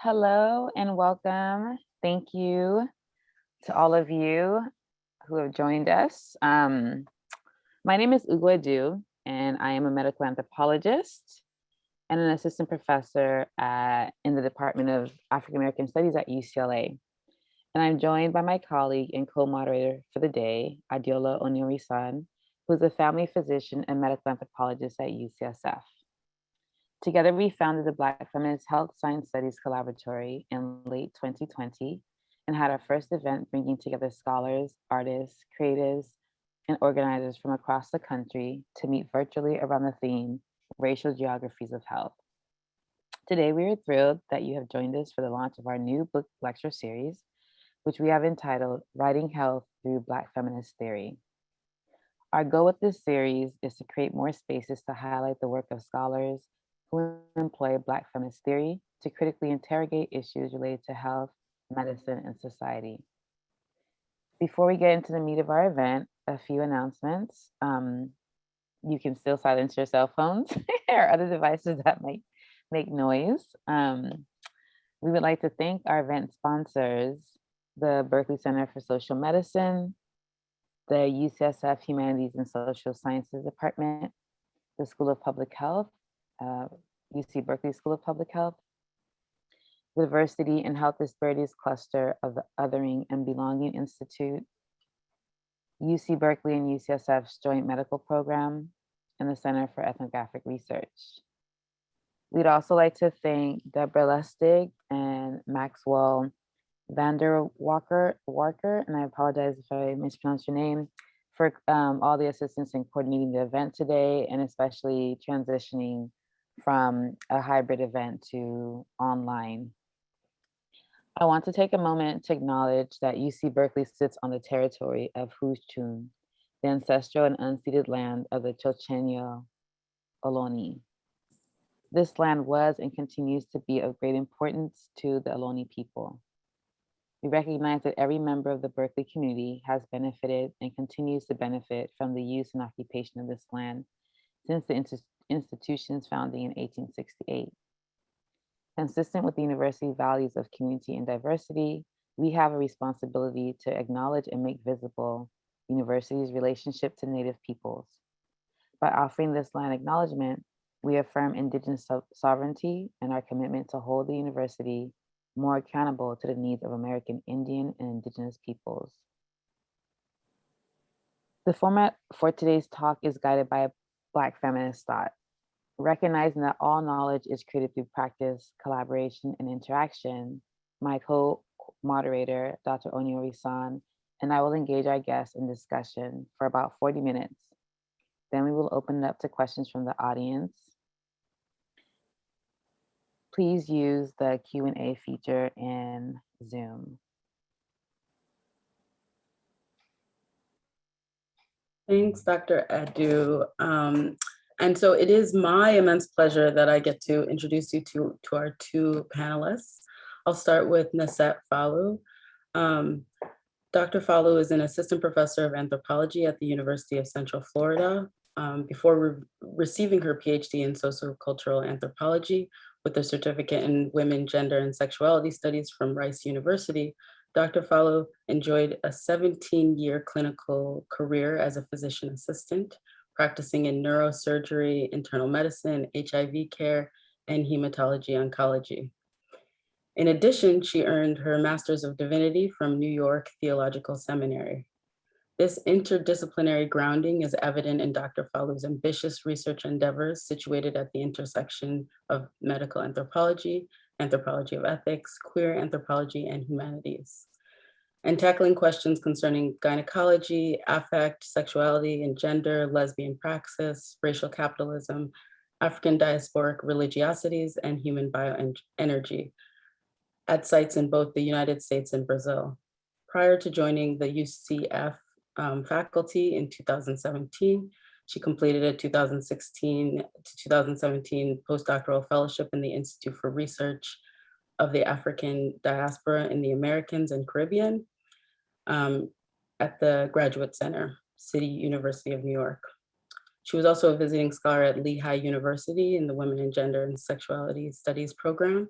Hello and welcome. Thank you to all of you who have joined us. My name is Ugo Adu, and I am a medical anthropologist and an assistant professor in the Department of African American Studies at UCLA. And I'm joined by my colleague and co-moderator for the day, Adeola Oni-Orisan, who is a family physician and medical anthropologist at UCSF. Together, we founded the Black Feminist Health Science Studies Collaboratory in late 2020 and had our first event bringing together scholars, artists, creatives, and organizers from across the country to meet virtually around the theme, Racial Geographies of Health. Today, we are thrilled that you have joined us for the launch of our new book lecture series, which we have entitled Writing Health Through Black Feminist Theory. Our goal with this series is to create more spaces to highlight the work of scholars who employ Black feminist theory to critically interrogate issues related to health, medicine, and society. Before we get into the meat of our event, a few announcements. You can still silence your cell phones or other devices that might make noise. We would like to thank our event sponsors, the Berkeley Center for Social Medicine, the UCSF Humanities and Social Sciences Department, the School of Public Health, UC Berkeley School of Public Health, the Diversity and Health Disparities Cluster of the Othering and Belonging Institute, UC Berkeley and UCSF's Joint Medical Program, and the Center for Ethnographic Research. We'd also like to thank Deborah Lustig and Maxwell Vander Walker, and I apologize if I mispronounced your name, for all the assistance in coordinating the event today, and especially transitioning from a hybrid event to online. I want to take a moment to acknowledge that UC Berkeley sits on the territory of Hushchun, the ancestral and unceded land of the Chochenyo Ohlone. This land was and continues to be of great importance to the Ohlone people. We recognize that every member of the Berkeley community has benefited and continues to benefit from the use and occupation of this land since the institution's founding in 1868. Consistent with the university values of community and diversity, we have a responsibility to acknowledge and make visible the university's relationship to Native peoples. By offering this land acknowledgement, we affirm Indigenous sovereignty and our commitment to hold the university more accountable to the needs of American Indian and Indigenous peoples. The format for today's talk is guided by a Black feminist thought, recognizing that all knowledge is created through practice, collaboration, and interaction. My co-moderator, Dr. Oni-Orisan, and I will engage our guests in discussion for about 40 minutes. Then we will open it up to questions from the audience. Please use the Q&A feature in Zoom. Thanks, Dr. Adu. And so it is my immense pleasure that I get to introduce you to our two panelists. I'll start with Nessette Falu. Dr. Falu is an assistant professor of anthropology at the University of Central Florida. Before receiving her PhD in sociocultural anthropology with a certificate in women, gender, and sexuality studies from Rice University, Dr. Falu enjoyed a 17-year clinical career as a physician assistant, practicing in neurosurgery, internal medicine, HIV care, and hematology oncology. In addition, she earned her Master's of Divinity from New York Theological Seminary. This interdisciplinary grounding is evident in Dr. Falu's ambitious research endeavors situated at the intersection of medical anthropology, anthropology of ethics, queer anthropology, and humanities, and tackling questions concerning gynecology, affect, sexuality and gender, lesbian praxis, racial capitalism, African diasporic religiosities, and human bioenergy at sites in both the United States and Brazil. Prior to joining the UCF faculty in 2017, she completed a 2016 to 2017 postdoctoral fellowship in the Institute for Research of the African Diaspora in the Americas and Caribbean at the Graduate Center, City University of New York. She was also a visiting scholar at Lehigh University in the Women and Gender and Sexuality Studies program.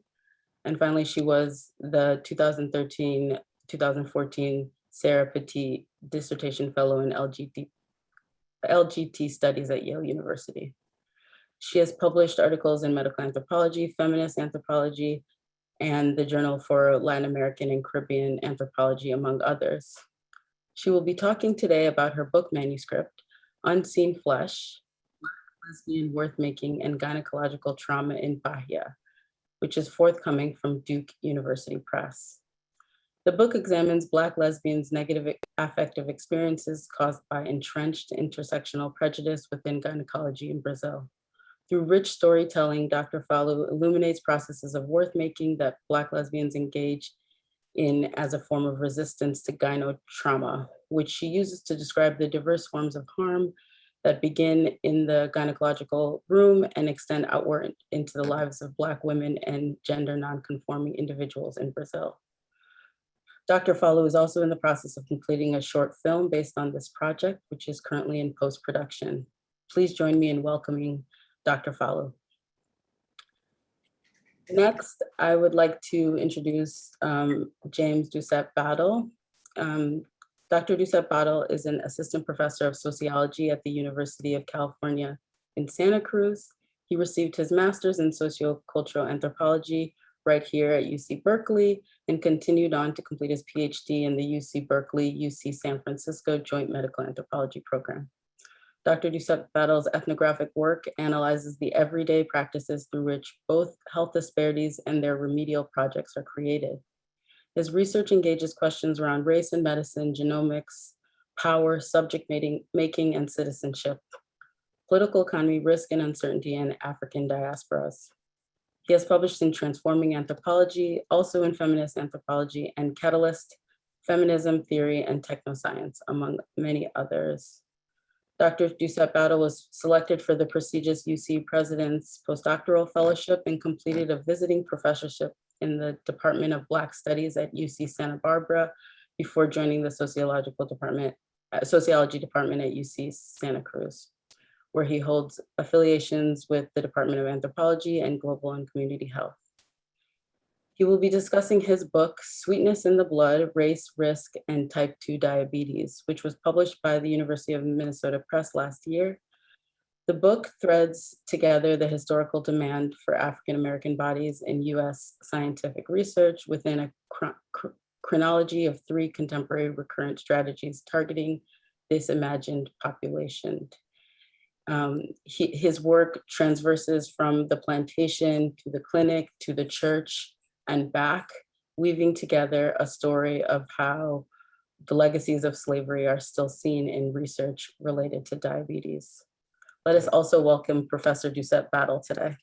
And finally, she was the 2013-2014 Sarah Petit Dissertation Fellow in LGBT Studies at Yale University. She has published articles in medical anthropology, feminist anthropology, and the Journal for Latin American and Caribbean Anthropology, among others. She will be talking today about her book manuscript, Unseen Flesh, Lesbian Worth-Making and Gynecological Trauma in Bahia, which is forthcoming from Duke University Press. The book examines Black lesbians' negative affective experiences caused by entrenched intersectional prejudice within gynecology in Brazil. Through rich storytelling, Dr. Falu illuminates processes of worth-making that Black lesbians engage in as a form of resistance to gynotrauma, which she uses to describe the diverse forms of harm that begin in the gynecological room and extend outward into the lives of Black women and gender non-conforming individuals in Brazil. Dr. Falu is also in the process of completing a short film based on this project, which is currently in post-production. Please join me in welcoming Dr. Falu. Next, I would like to introduce James Doucet-Battle. Dr. Doucet-Battle is an assistant professor of sociology at the University of California in Santa Cruz. He received his master's in socio-cultural anthropology right here at UC Berkeley and continued on to complete his PhD in the UC Berkeley-UC San Francisco Joint Medical Anthropology Program. Dr. Doucet-Battle's ethnographic work analyzes the everyday practices through which both health disparities and their remedial projects are created. His research engages questions around race and medicine, genomics, power, subject making, and citizenship, political economy, risk and uncertainty, and African diasporas. He has published in Transforming Anthropology, also in Feminist Anthropology, and Catalyst, Feminism, Theory, and Technoscience, among many others. Dr. Doucet-Battle was selected for the prestigious UC President's Postdoctoral Fellowship and completed a visiting professorship in the Department of Black Studies at UC Santa Barbara before joining the Sociology Department at UC Santa Cruz, where he holds affiliations with the Department of Anthropology and Global and Community Health. He will be discussing his book, Sweetness in the Blood, Race, Risk, and Type 2 Diabetes, which was published by the University of Minnesota Press last year. The book threads together the historical demand for African-American bodies in US scientific research within a chronology of 3 contemporary recurrent strategies targeting this imagined population. His work transverses from the plantation to the clinic to the church and back, weaving together a story of how the legacies of slavery are still seen in research related to diabetes. Let us also welcome Professor Doucet-Battle today.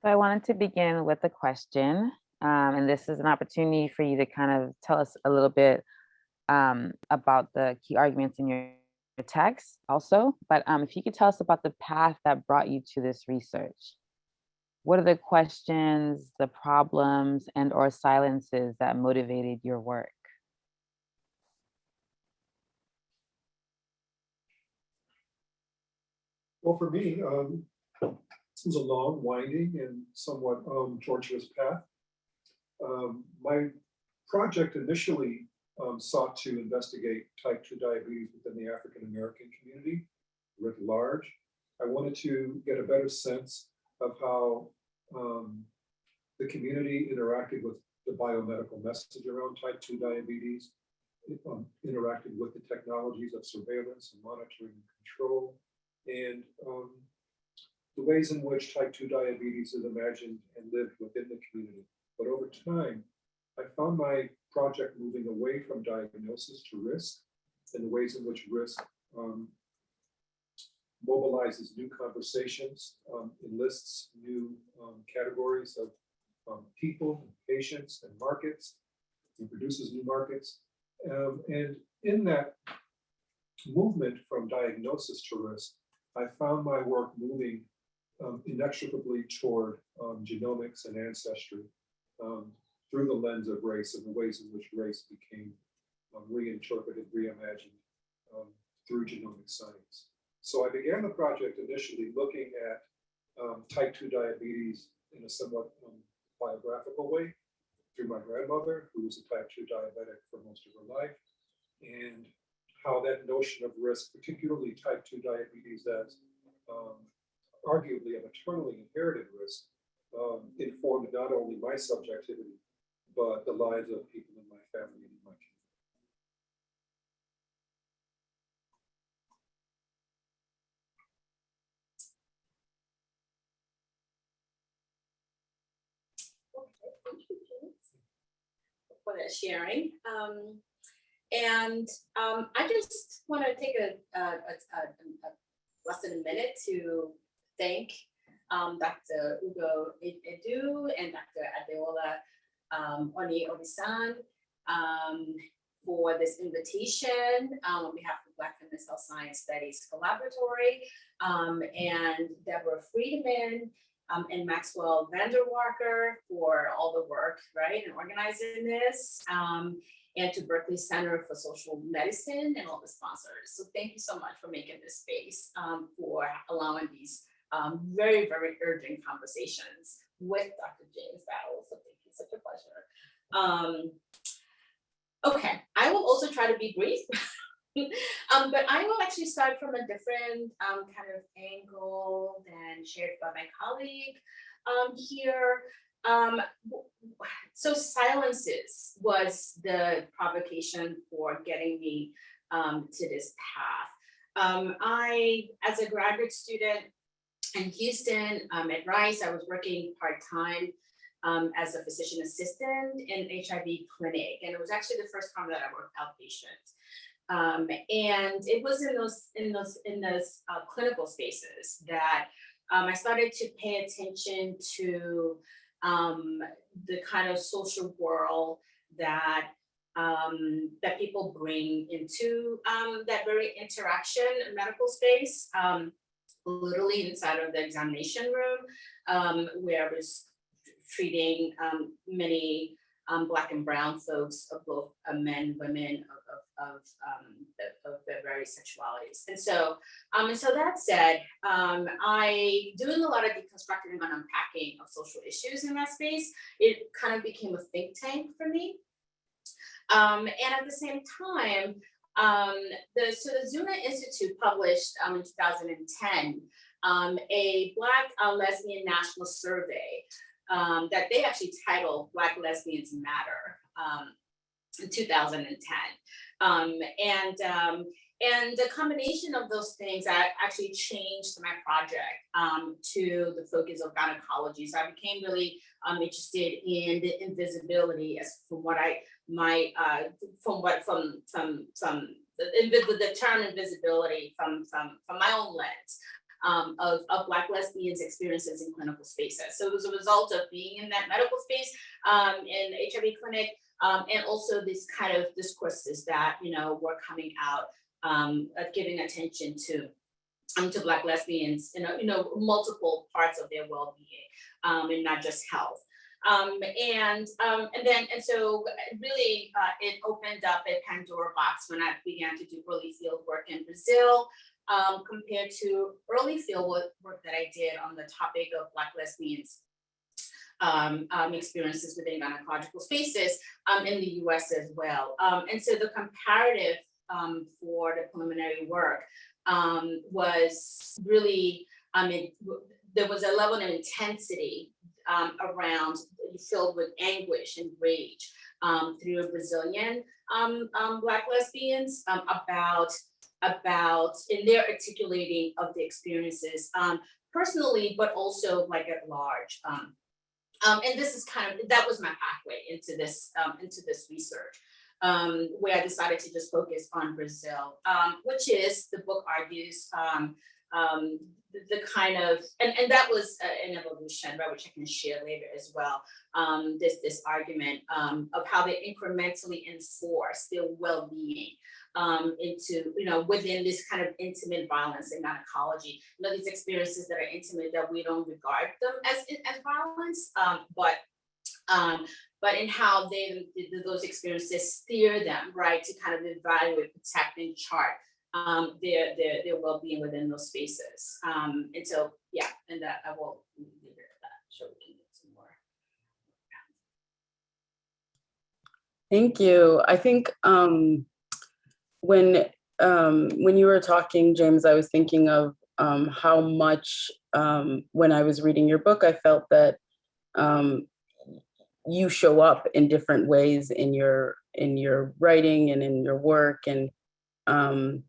So I wanted to begin with a question, and this is an opportunity for you to kind of tell us a little bit about the key arguments in your text also, but if you could tell us about the path that brought you to this research. What are the questions, the problems, and or silences that motivated your work? Well, for me, this was a long, winding, and somewhat tortuous path. My project initially sought to investigate type 2 diabetes within the African American community writ large. I wanted to get a better sense of how the community interacted with the biomedical message around type 2 diabetes, interacted with the technologies of surveillance and monitoring and control, and the ways in which type 2 diabetes is imagined and lived within the community. But over time, I found my project moving away from diagnosis to risk, and the ways in which risk mobilizes new conversations, enlists new categories of people, patients, and markets, and produces new markets. And in that movement from diagnosis to risk, I found my work moving inextricably toward genomics and ancestry through the lens of race and the ways in which race became reinterpreted, reimagined through genomic science. So I began the project initially looking at type 2 diabetes in a somewhat biographical way through my grandmother, who was a type 2 diabetic for most of her life, and how that notion of risk, particularly type 2 diabetes as arguably a maternally inherited risk, informed not only my subjectivity, but the lives of people in my family and in my community. For that sharing. I just want to take less than a minute to thank Dr. Ugo Edu and Dr. Adeola Oni-Orisan for this invitation on behalf of Black Feminist Health Science Studies Collaboratory, and Deborah Friedman and Maxwell Vanderwalker for all the work, right, in organizing this, and to Berkeley Center for Social Medicine and all the sponsors. So thank you so much for making this space, for allowing these very, very urgent conversations with Dr. James Battle. So thank you, such a pleasure. Okay, I will also try to be brief. But I will actually start from a different kind of angle than shared by my colleague here. So silences was the provocation for getting me to this path. I, as a graduate student in Houston at Rice, I was working part-time as a physician assistant in HIV clinic. And it was actually the first time that I worked outpatient. And it was in those clinical spaces that I started to pay attention to the kind of social world that that people bring into that very interaction medical space, literally inside of the examination room, where I was treating many Black and brown folks of both men, women, of their various sexualities. And so that said, I doing a lot of deconstructing and unpacking of social issues in that space, it kind of became a think tank for me. And at the same time, the Zuna Institute published in 2010 a Black lesbian national survey that they actually titled Black Lesbians Matter in 2010. And the combination of those things actually changed my project to the focus of gynecology. So I became really interested in the invisibility, as from what the term invisibility from my own lens of Black lesbians' experiences in clinical spaces. So it was a result of being in that medical space in the HIV clinic, and also these kind of discourses that were coming out, giving attention to Black lesbians in multiple parts of their well-being, and not just health. So really it opened up a Pandora box when I began to do early field work in Brazil, compared to early field work that I did on the topic of Black lesbians experiences within gynecological spaces in the US as well. And so the comparative for the preliminary work was really, there was a level of intensity around, filled with anguish and rage through Brazilian Black lesbians about in their articulating of the experiences personally, but also like at large. And this is that was my pathway into this research, where I decided to just focus on Brazil, which is, the book argues, the kind of, and that was an evolution, right, which I can share later as well, this argument of how they incrementally enforce their well-being into, within this kind of intimate violence in gynecology. These experiences that are intimate, that we don't regard them as violence, but in how those experiences steer them, right, to kind of evaluate, protect, and chart their well-being within those spaces. And so, yeah, and that I will leave it at that. So we can get some more. Thank you. I think when you were talking, James, I was thinking of how much when I was reading your book, I felt that you show up in different ways in your writing and in your work, and and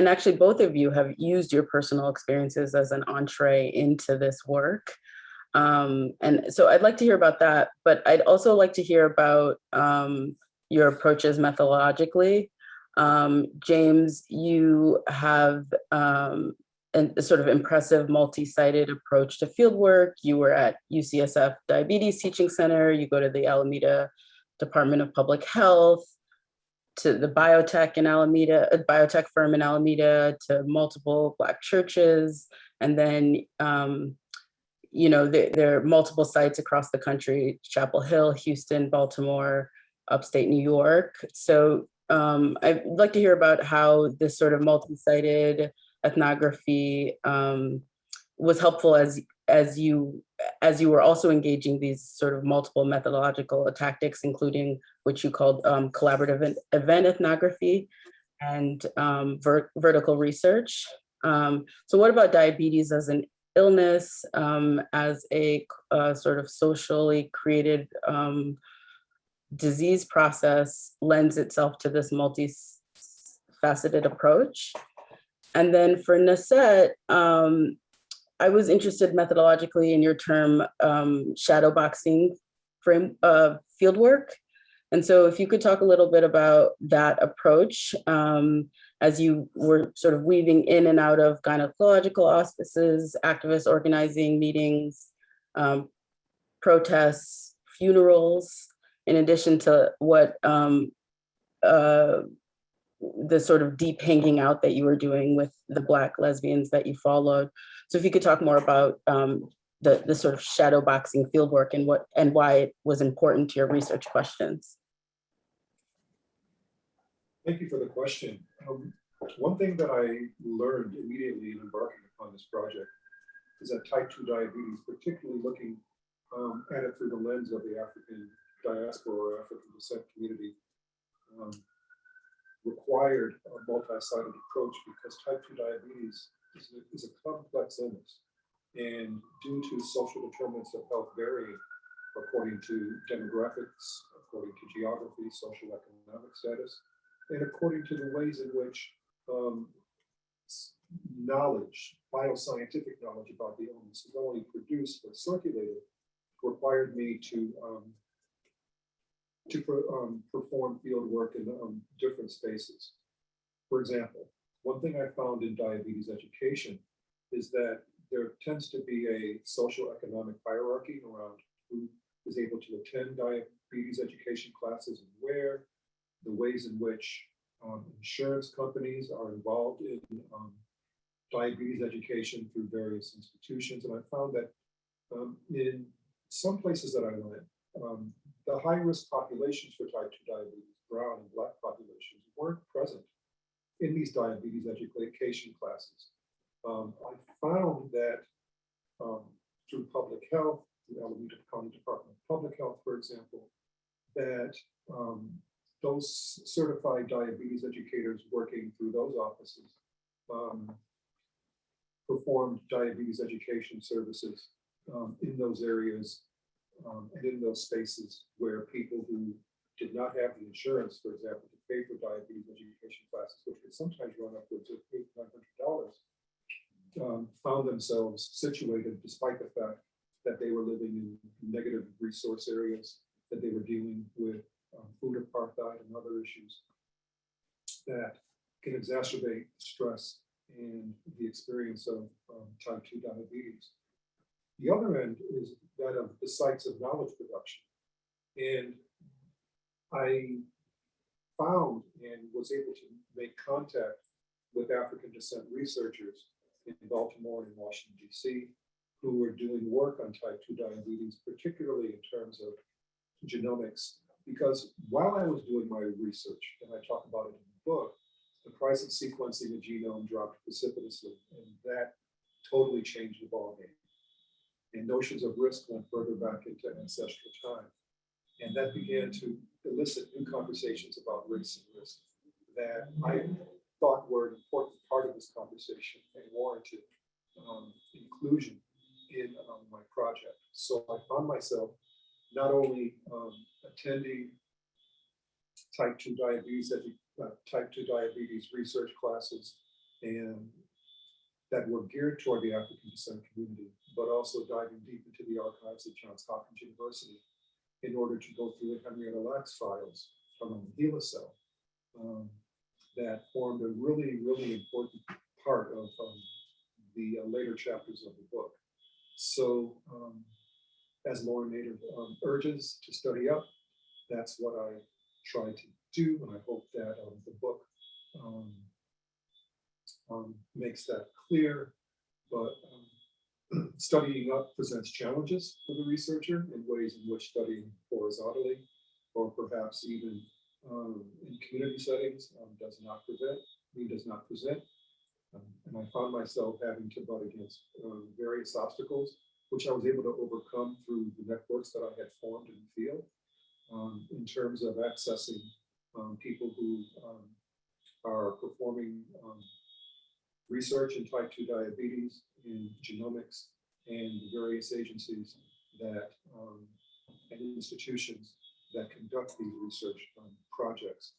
actually both of you have used your personal experiences as an entree into this work. And so I'd like to hear about that, but I'd also like to hear about your approaches methodologically. James, you have a sort of impressive multi-sited approach to fieldwork. You were at UCSF Diabetes Teaching Center. You go to the Alameda Department of Public Health, to the biotech in Alameda, a biotech firm in Alameda, to multiple Black churches. And then, you know, there are multiple sites across the country: Chapel Hill, Houston, Baltimore, upstate New York. So I'd like to hear about how this sort of multi-sited ethnography was helpful as you were also engaging these sort of multiple methodological tactics, including what you called collaborative event ethnography and vertical research. So what about diabetes as an illness, as a sort of socially created disease process lends itself to this multifaceted approach? And then for Nessette, I was interested methodologically in your term shadowboxing frame fieldwork. And so if you could talk a little bit about that approach as you were sort of weaving in and out of gynecological auspices, activist organizing meetings, protests, funerals, in addition to what the sort of deep hanging out that you were doing with the Black lesbians that you followed. So if you could talk more about the sort of shadowboxing fieldwork and why it was important to your research questions. Thank you for the question. One thing that I learned immediately in embarking upon this project is that type 2 diabetes, particularly looking at it through the lens of the African diaspora or African descent community, required a multi-sided approach because type 2 diabetes is a complex illness. And due to social determinants of health varying according to demographics, according to geography, social economic status, and according to the ways in which knowledge, bioscientific knowledge about the illness is not only produced but circulated, required me to perform field work in different spaces. For example, one thing I found in diabetes education is that there tends to be a social economic hierarchy around who is able to attend diabetes education classes and where, the ways in which insurance companies are involved in diabetes education through various institutions. And I found that in some places that I went, the high-risk populations for type 2 diabetes, brown and Black populations, weren't present in these diabetes education classes. I found that through public health, the Alameda County Department of Public Health, for example, that those certified diabetes educators working through those offices performed diabetes education services in those areas and in those spaces where people who did not have the insurance, for example, to pay for diabetes education classes, which could sometimes run upwards of $800-900, found themselves situated despite the fact that they were living in negative resource areas, that they were dealing with food apartheid and other issues that can exacerbate stress and the experience of type 2 diabetes. The other end is that of the sites of knowledge production. And I found and was able to make contact with African descent researchers in Baltimore and Washington, D.C., who were doing work on type 2 diabetes, particularly in terms of genomics because while I was doing my research, and I talk about it in the book, the price of sequencing a genome dropped precipitously, and that totally changed the ballgame. And notions of risk went further back into ancestral time. And that began to elicit new conversations about race and risk that I thought were an important part of this conversation and warranted inclusion in my project. So I found myself not only attending type 2 diabetes research classes and that were geared toward the African descent community, but also diving deep into the archives at Johns Hopkins University in order to go through the Henrietta Lacks files from the HeLa cell that formed a really, really important part of the later chapters of the book. So as Lauren Nader urges to study up, that's what I try to do, and I hope that the book makes that clear. But studying up presents challenges for the researcher in ways in which studying horizontally, or perhaps even in community settings, does not present. And I found myself having to butt against various obstacles, which I was able to overcome through the networks that I had formed in the field, in terms of accessing people who are performing research in type 2 diabetes, in genomics, and the various agencies that and institutions that conduct these research projects.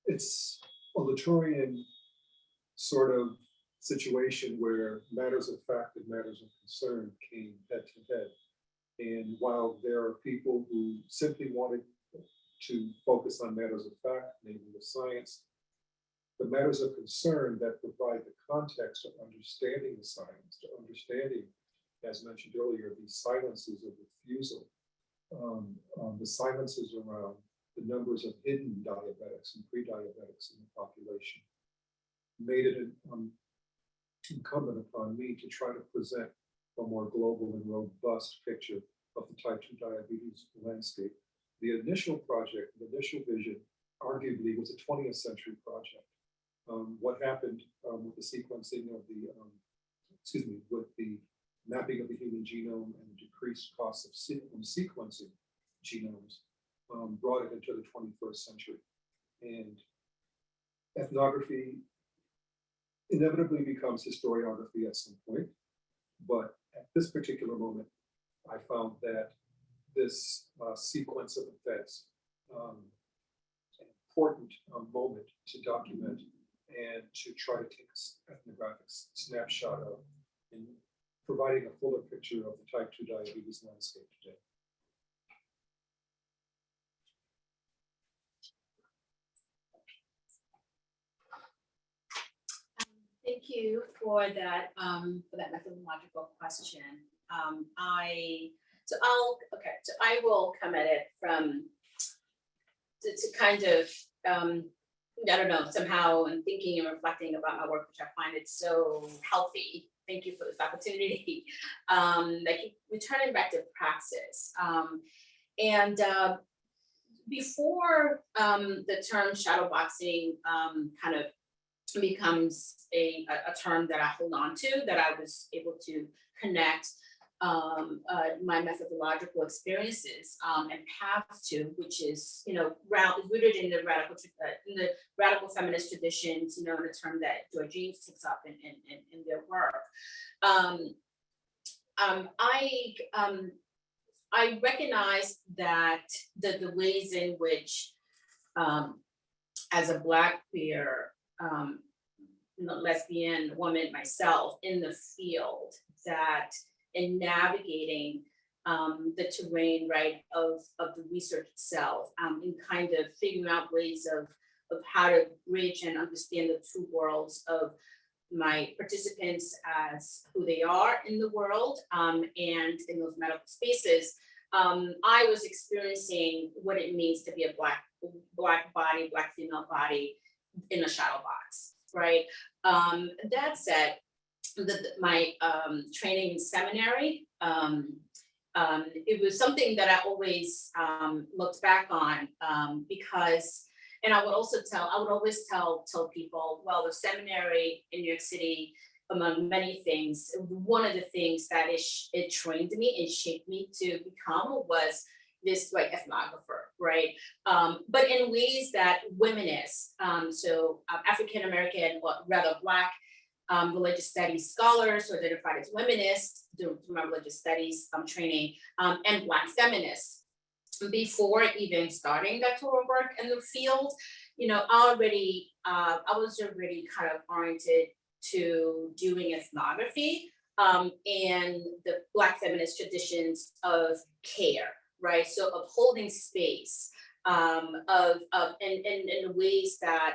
It's a Latourian sort of situation where matters of fact and matters of concern came head to head. And while there are people who simply wanted to focus on matters of fact, namely the science, the matters of concern that provide the context of understanding the science, to understanding, as mentioned earlier, these silences of refusal, the silences around the numbers of hidden diabetics and pre-diabetics in the population, made it incumbent upon me to try to present a more global and robust picture of the type 2 diabetes landscape. The initial project, the initial vision, arguably was a 20th century project. What happened with the sequencing of the, with the mapping of the human genome and the decreased costs of sequencing genomes brought it into the 21st century. And ethnography inevitably becomes historiography at some point. But at this particular moment, I found that this sequence of events, an important moment to document and to try to take an ethnographic snapshot of, in providing a fuller picture of the type 2 diabetes landscape today. Thank you for that methodological question. I will come at it from to kind of I don't know, somehow I'm thinking and reflecting about my work, which I find it so healthy. Thank you for this opportunity. Like returning back to praxis. Before the term shadowboxing kind of becomes a term that I hold on to, that I was able to connect my methodological experiences and paths to, which is, rooted in the radical feminist traditions, in a term that Georgine picks up in their work. I recognize that the ways in which, as a Black queer lesbian woman myself in the field, that in navigating the terrain, right, of the research itself, in kind of figuring out ways of how to bridge and understand the two worlds of my participants as who they are in the world, and in those medical spaces. I was experiencing what it means to be a Black body, Black female body in a shadow box, right? That said, my training in seminary it was something that I always looked back on because, and I would always tell people, well, the seminary in New York City, among many things, one of the things that it trained me and shaped me to become was this like ethnographer, right? But in ways that womenist, African American, or rather Black religious studies scholars who identified as womenist through my religious studies training, and Black feminists. Before even starting doctoral work in the field, you know, I was already kind of oriented to doing ethnography and the Black feminist traditions of care, right? So of holding space, in ways that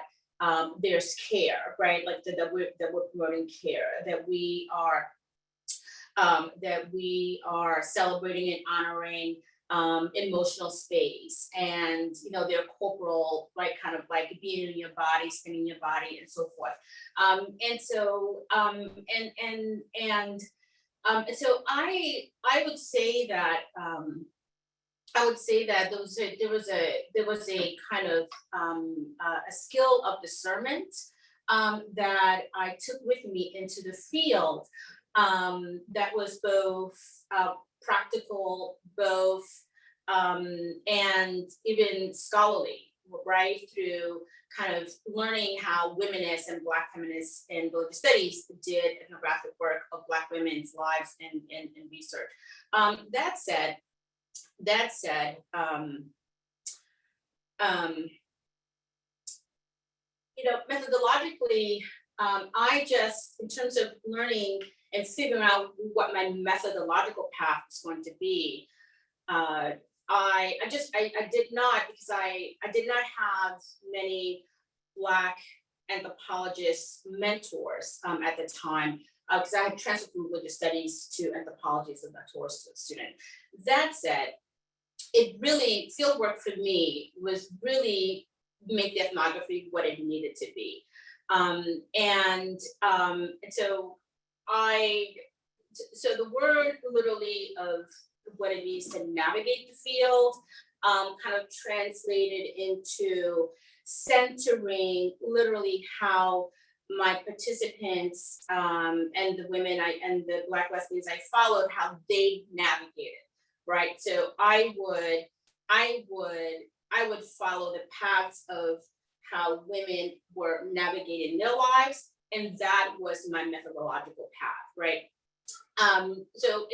there's care, right? Like that we're promoting care, that we are celebrating and honoring emotional space, and you know, their corporal, like kind of like being in your body, spinning your body, and so forth. And so I would say that there was a kind of a skill of discernment that I took with me into the field, that was both practical, both and even scholarly, right? Through kind of learning how womenist and Black feminists in religious studies did ethnographic work of Black women's lives and research. That said, you know, methodologically, I just, in terms of learning and figuring out what my methodological path is going to be, I did not, because I did not have many Black anthropologist mentors at the time, because I had transferred from religious studies to anthropology as a doctoral student. That said, it really, fieldwork for me was really make the ethnography what it needed to be. And so the word literally of what it means to navigate the field kind of translated into centering literally how my participants and the women and the Black lesbians I followed, how they navigated, right? So I would follow the paths of how women were navigating their lives, and that was my methodological path, right? So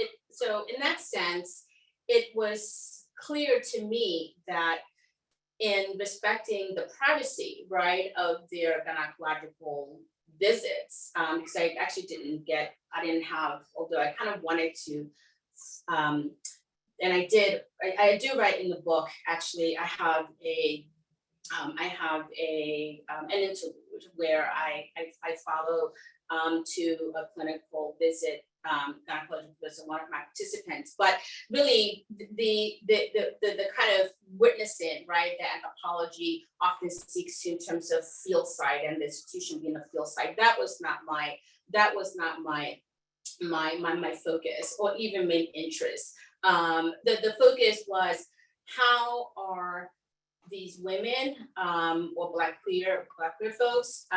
in that sense, it was clear to me that in respecting the privacy, right, of their gynecological visits, because I actually although I kind of wanted to, and I do write in the book, actually, I have an interlude where I follow to a clinical visit, gynecological visit, one of my participants. But really, the kind of witnessing, right, that anthropology often seeks to in terms of field site and the institution being a field site, that was not my focus or even main interest. The focus was, how are these women or Black queer folks,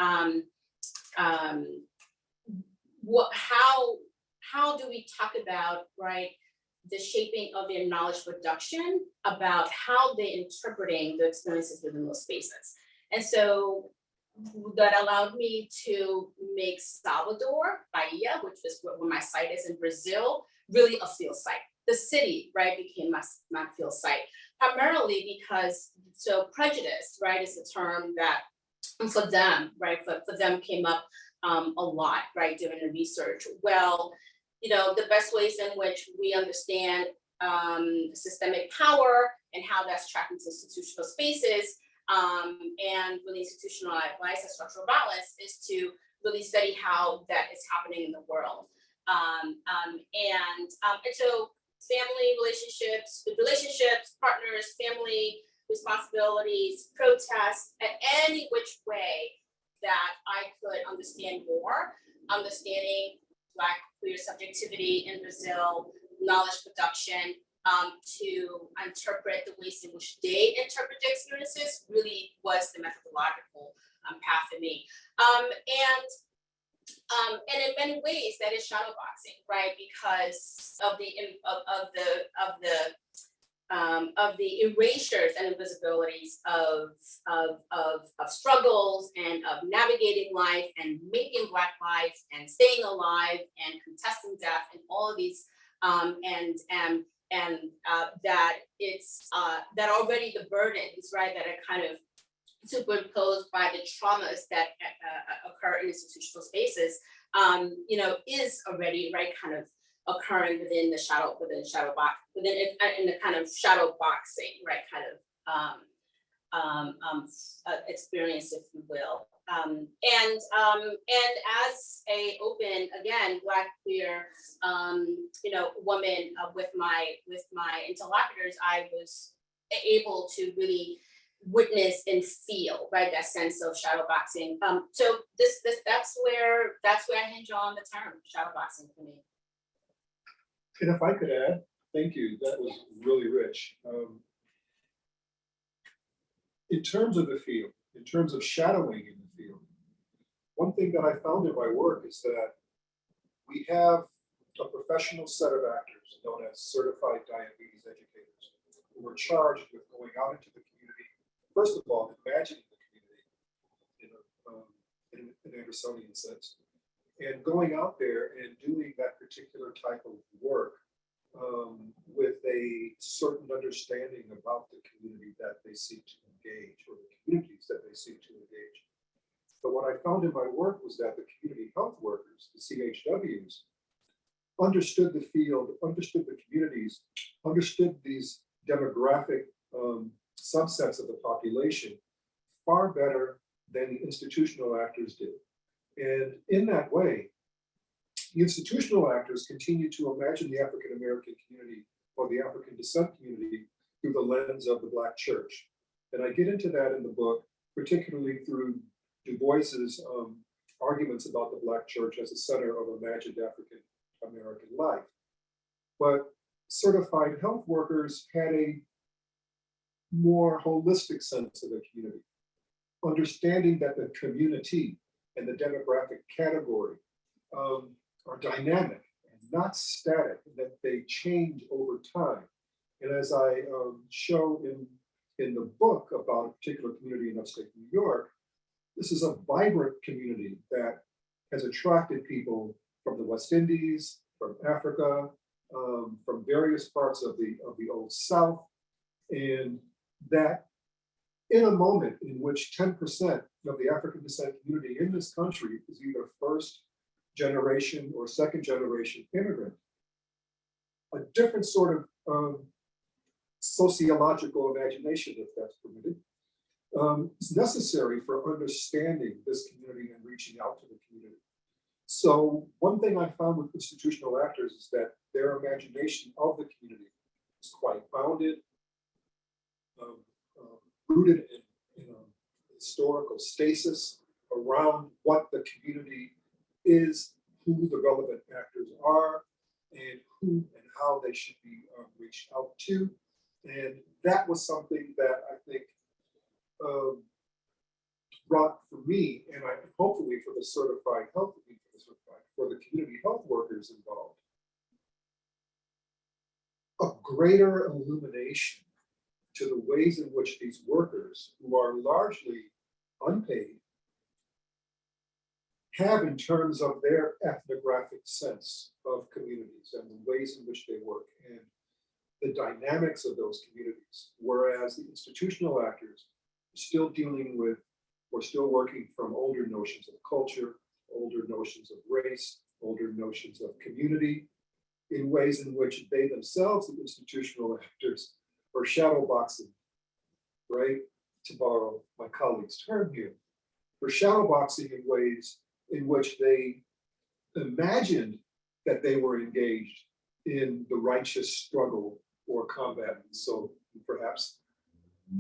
how do we talk about, right, the shaping of their knowledge production about how they're interpreting the experiences within those spaces? And so that allowed me to make Salvador, Bahia, which is where my site is in Brazil, really a field site. The city, right, became my field site, primarily because, so prejudice, right, is a term that for them, right, for them came up a lot, right, during the research. Well, you know, the best ways in which we understand systemic power and how that's tracked into institutional spaces, and really institutionalized structural violence, is to really study how that is happening in the world. And so family relationships, partners, family responsibilities, protests, and any which way that I could understand more, understanding Black queer subjectivity in Brazil, knowledge production to interpret the ways in which they interpret their experiences really was the methodological path for me. And in many ways that is shadow boxing, right? Because of the erasures and invisibilities of struggles and of navigating life and making Black lives and staying alive and contesting death and all of these that it's that already the burdens, right, that are kind of superimposed by the traumas that occur in institutional spaces, you know, is already, right, kind of occurring within the shadow box, within it, in the kind of shadow boxing, right, kind of experience, if you will. And as a open, again, Black, queer, you know, woman with my interlocutors, I was able to really witness and feel, right, that sense of shadow boxing. So that's where I hinge on the term shadow boxing for me. And if I could add, thank you, that was really rich. In terms of the field, in terms of shadowing in the field, one thing that I found in my work is that we have a professional set of actors known as certified diabetes educators who are charged with going out into the community, first of all, imagining the community in an Andersonian sense, and going out there and doing that particular type of work with a certain understanding about the community that they seek to engage, or the communities that they seek to engage. But what I found in my work was that the community health workers, the CHWs, understood the field, understood the communities, understood these demographic subsets of the population far better than the institutional actors did. And in that way, the institutional actors continue to imagine the African American community or the African descent community through the lens of the Black church. And I get into that in the book, particularly through Du Bois's arguments about the Black church as a center of imagined African American life. But certified health workers had a more holistic sense of the community, understanding that the community and the demographic category are dynamic and not static, and that they change over time. And as I show in the book about a particular community in upstate New York, this is a vibrant community that has attracted people from the West Indies, from Africa, from various parts of the Old South, and that in a moment in which 10% of the African descent community in this country is either first generation or second generation immigrant, a different sort of sociological imagination, if that's permitted, is necessary for understanding this community and reaching out to the community. So one thing I found with institutional actors is that their imagination of the community is quite bounded, rooted in a historical stasis around what the community is, who the relevant actors are, and who and how they should be reached out to. And that was something that I think brought for me, and I hopefully for the certified health, for the community health workers involved, a greater illumination to the ways in which these workers, who are largely unpaid, have in terms of their ethnographic sense of communities and the ways in which they work and the dynamics of those communities, whereas the institutional actors are still dealing with or still working from older notions of culture, older notions of race, older notions of community, in ways in which they themselves, the institutional actors, are shadow boxing, right? To borrow my colleague's term here, for shadow boxing in ways in which they imagined that they were engaged in the righteous struggle or combat, so perhaps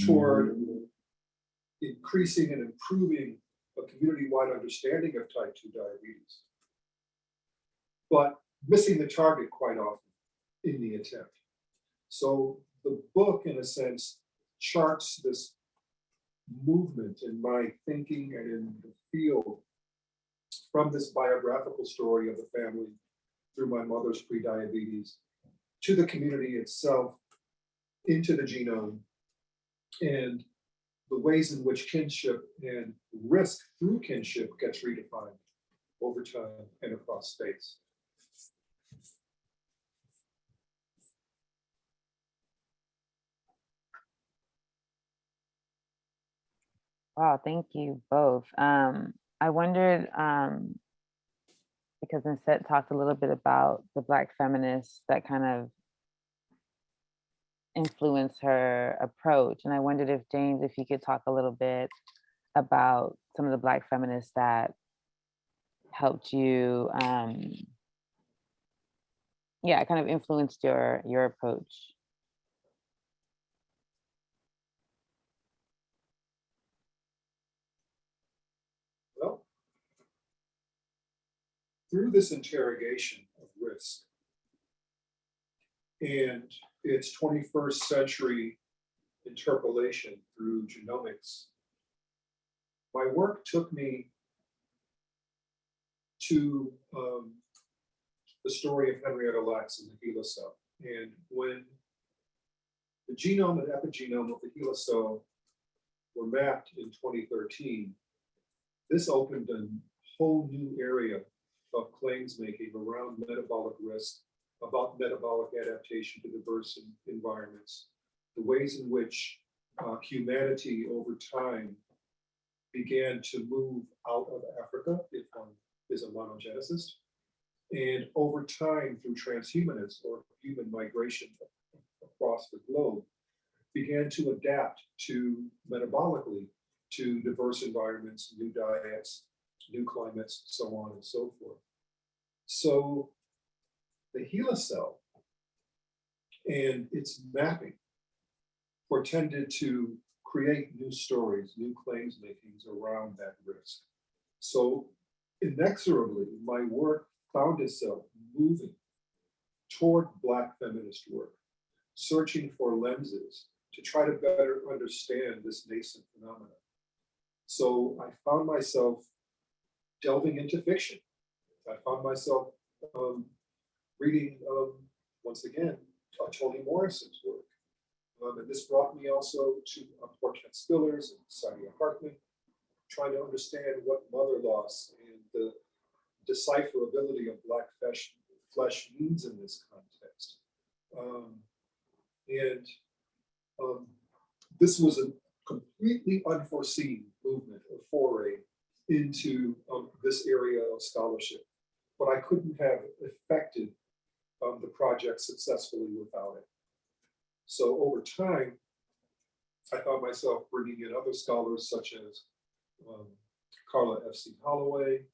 toward increasing and improving a community-wide understanding of type 2 diabetes, but missing the target quite often. in the attempt. So the book, in a sense, charts this movement in my thinking and in the field from this biographical story of the family through my mother's prediabetes to the community itself, into the genome, and the ways in which kinship and risk through kinship gets redefined over time and across space. Wow, thank you both. I wondered, because Nessette talked a little bit about the Black feminists that kind of influence her approach. And I wondered if James, if you could talk a little bit about some of the Black feminists that helped you, yeah, kind of influenced your approach. Well, through this interrogation of risk and its 21st century interpolation through genomics, my work took me to the story of Henrietta Lacks and the HeLa cell. And when the genome and epigenome of the HeLa cell were mapped in 2013, this opened a whole new area of claims making around metabolic risk, about metabolic adaptation to diverse environments, the ways in which humanity over time began to move out of Africa, if one is a monogenicist, and over time through transhumanism or human migration across the globe, began to adapt to metabolically to diverse environments, new diets, new climates, so on and so forth. So the HeLa cell and its mapping portended to create new stories, new claims makings around that risk. So inexorably, my work found itself moving toward Black feminist work, searching for lenses to try to better understand this nascent phenomenon. So I found myself delving into fiction. I found myself reading, once again, Toni Morrison's work. And this brought me also to Portia Spillers and Saidia Hartman, trying to understand what mother loss and the decipherability of Black flesh means in this context. This was a completely unforeseen movement or foray into this area of scholarship, but I couldn't have effected the project successfully without it. So over time, I found myself bringing in other scholars such as Carla F.C. Holloway,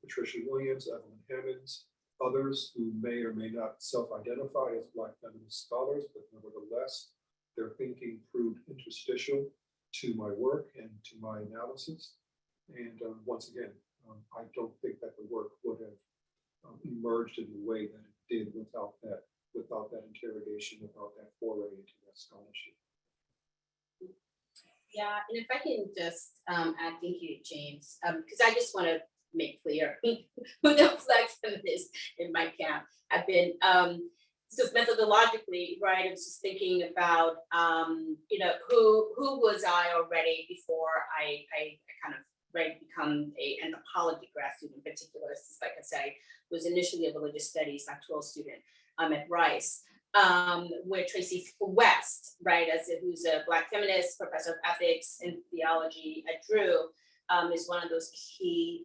Patricia Williams, Evelyn Hammonds, others who may or may not self-identify as Black feminist scholars, but nevertheless, their thinking proved interstitial to my work and to my analysis. And once again, I don't think that the work would have emerged in the way that it did without that interrogation, without that foray into that scholarship. Yeah, and if I can just add, thank you, James, because I just want to make clear who the Black feminists in my camp have been. Just methodologically, right? I was just thinking about, who was I already before I kind of become an anthropology grad student in particular. Like I say, was initially a religious studies doctoral student at Rice. With Tracy West, right, who's a Black feminist, professor of ethics and theology at Drew, is one of those key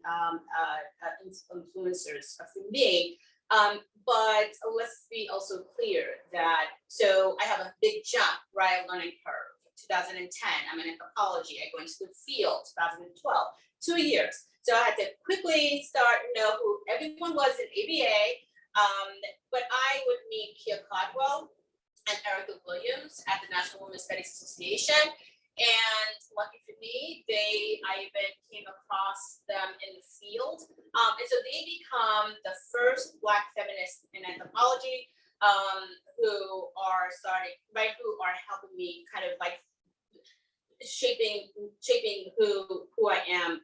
influencers for me. But let's be also clear that, so I have a big jump, right, learning curve. 2010, I'm in anthropology, I go into the field, 2012, 2 years. So I had to quickly start, who everyone was in ABA, but I would meet Kia Codwell and Erica Williams at the National Women's Studies Association. And lucky for me, I even came across them in the field. And so they become the first Black feminists in anthropology. who are starting, right, who are helping me kind of like shaping who I am.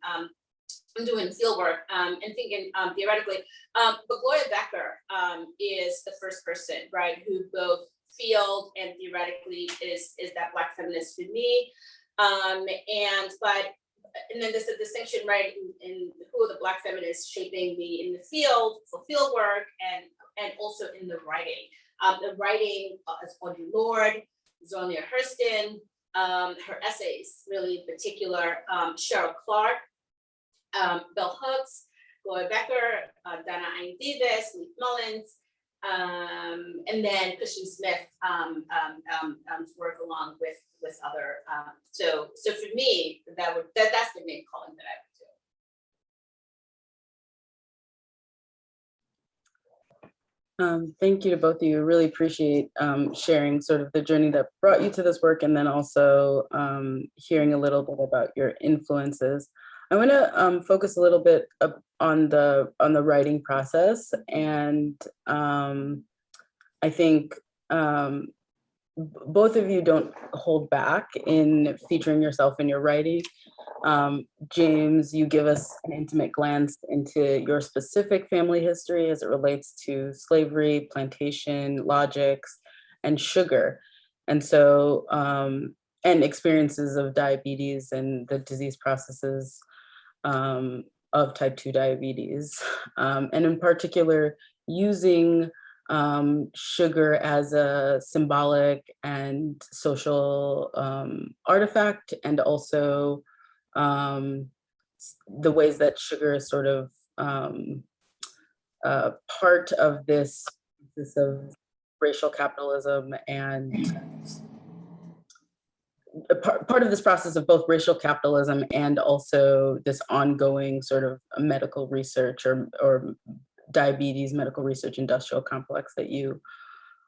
I'm doing field work and thinking theoretically. But Gloria Becker is the first person, right, who both field and theoretically is that Black feminist to me. And then there's a distinction, right, in who are the Black feminists shaping me in the field for field work and also in the writing. The writing is Audre Lorde, Zonia Hurston, her essays really in particular, Cheryl Clark, Bell Hooks, Gloria Becker, Donna Ayn Davis, Leith Mullins, and then Christian Smith work along with other. So for me, that's the name calling that I would do. Thank you to both of you. Really appreciate sharing sort of the journey that brought you to this work, and then also hearing a little bit about your influences. I want to focus a little bit on the writing process, and I think both of you don't hold back in featuring yourself in your writing. James, you give us an intimate glance into your specific family history as it relates to slavery, plantation, logics, and sugar. And so, and experiences of diabetes and the disease processes of type 2 diabetes. And in particular, using sugar as a symbolic and social artifact, and also the ways that sugar is sort of part of this of racial capitalism, and part of this process of both racial capitalism and also this ongoing sort of medical research or diabetes medical research industrial complex that you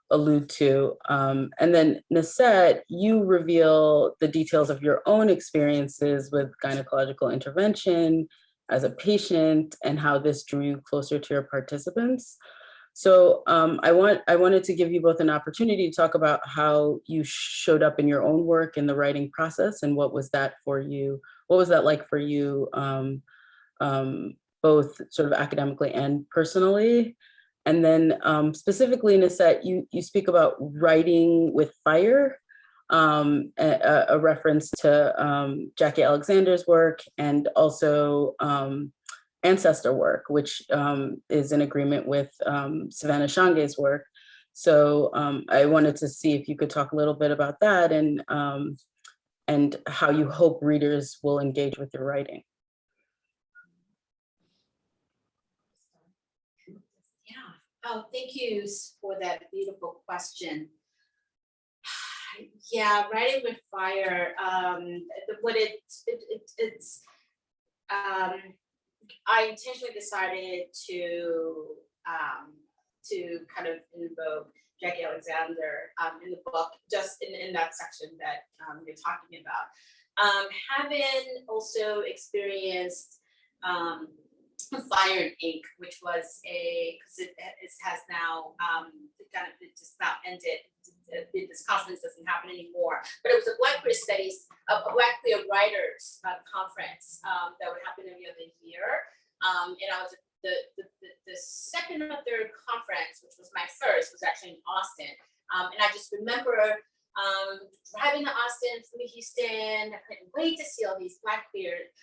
allude to. And then Nessette, you reveal the details of your own experiences with gynecological intervention as a patient and how this drew you closer to your participants. So I wanted to give you both an opportunity to talk about how you showed up in your own work in the writing process, and what was that for you? What was that like for you, both sort of academically and personally? And then specifically, Nessette, you speak about writing with fire, a reference to Jackie Alexander's work, and also ancestor work, which is in agreement with Savannah Shange's work. So I wanted to see if you could talk a little bit about that, and how you hope readers will engage with your writing. Oh, thank you for that beautiful question. Yeah, writing with fire. I intentionally decided to kind of invoke Jackie Alexander in the book, just in that section that you're talking about. Having also experienced Fire and Ink, which was because it has now it just now ended. This conference doesn't happen anymore, but it was a Black queer studies, a Black queer writers conference that would happen every other year. And I was at the second or third conference, which was my first, was actually in Austin. And I just remember driving to Austin from Houston. I couldn't wait to see all these Black queer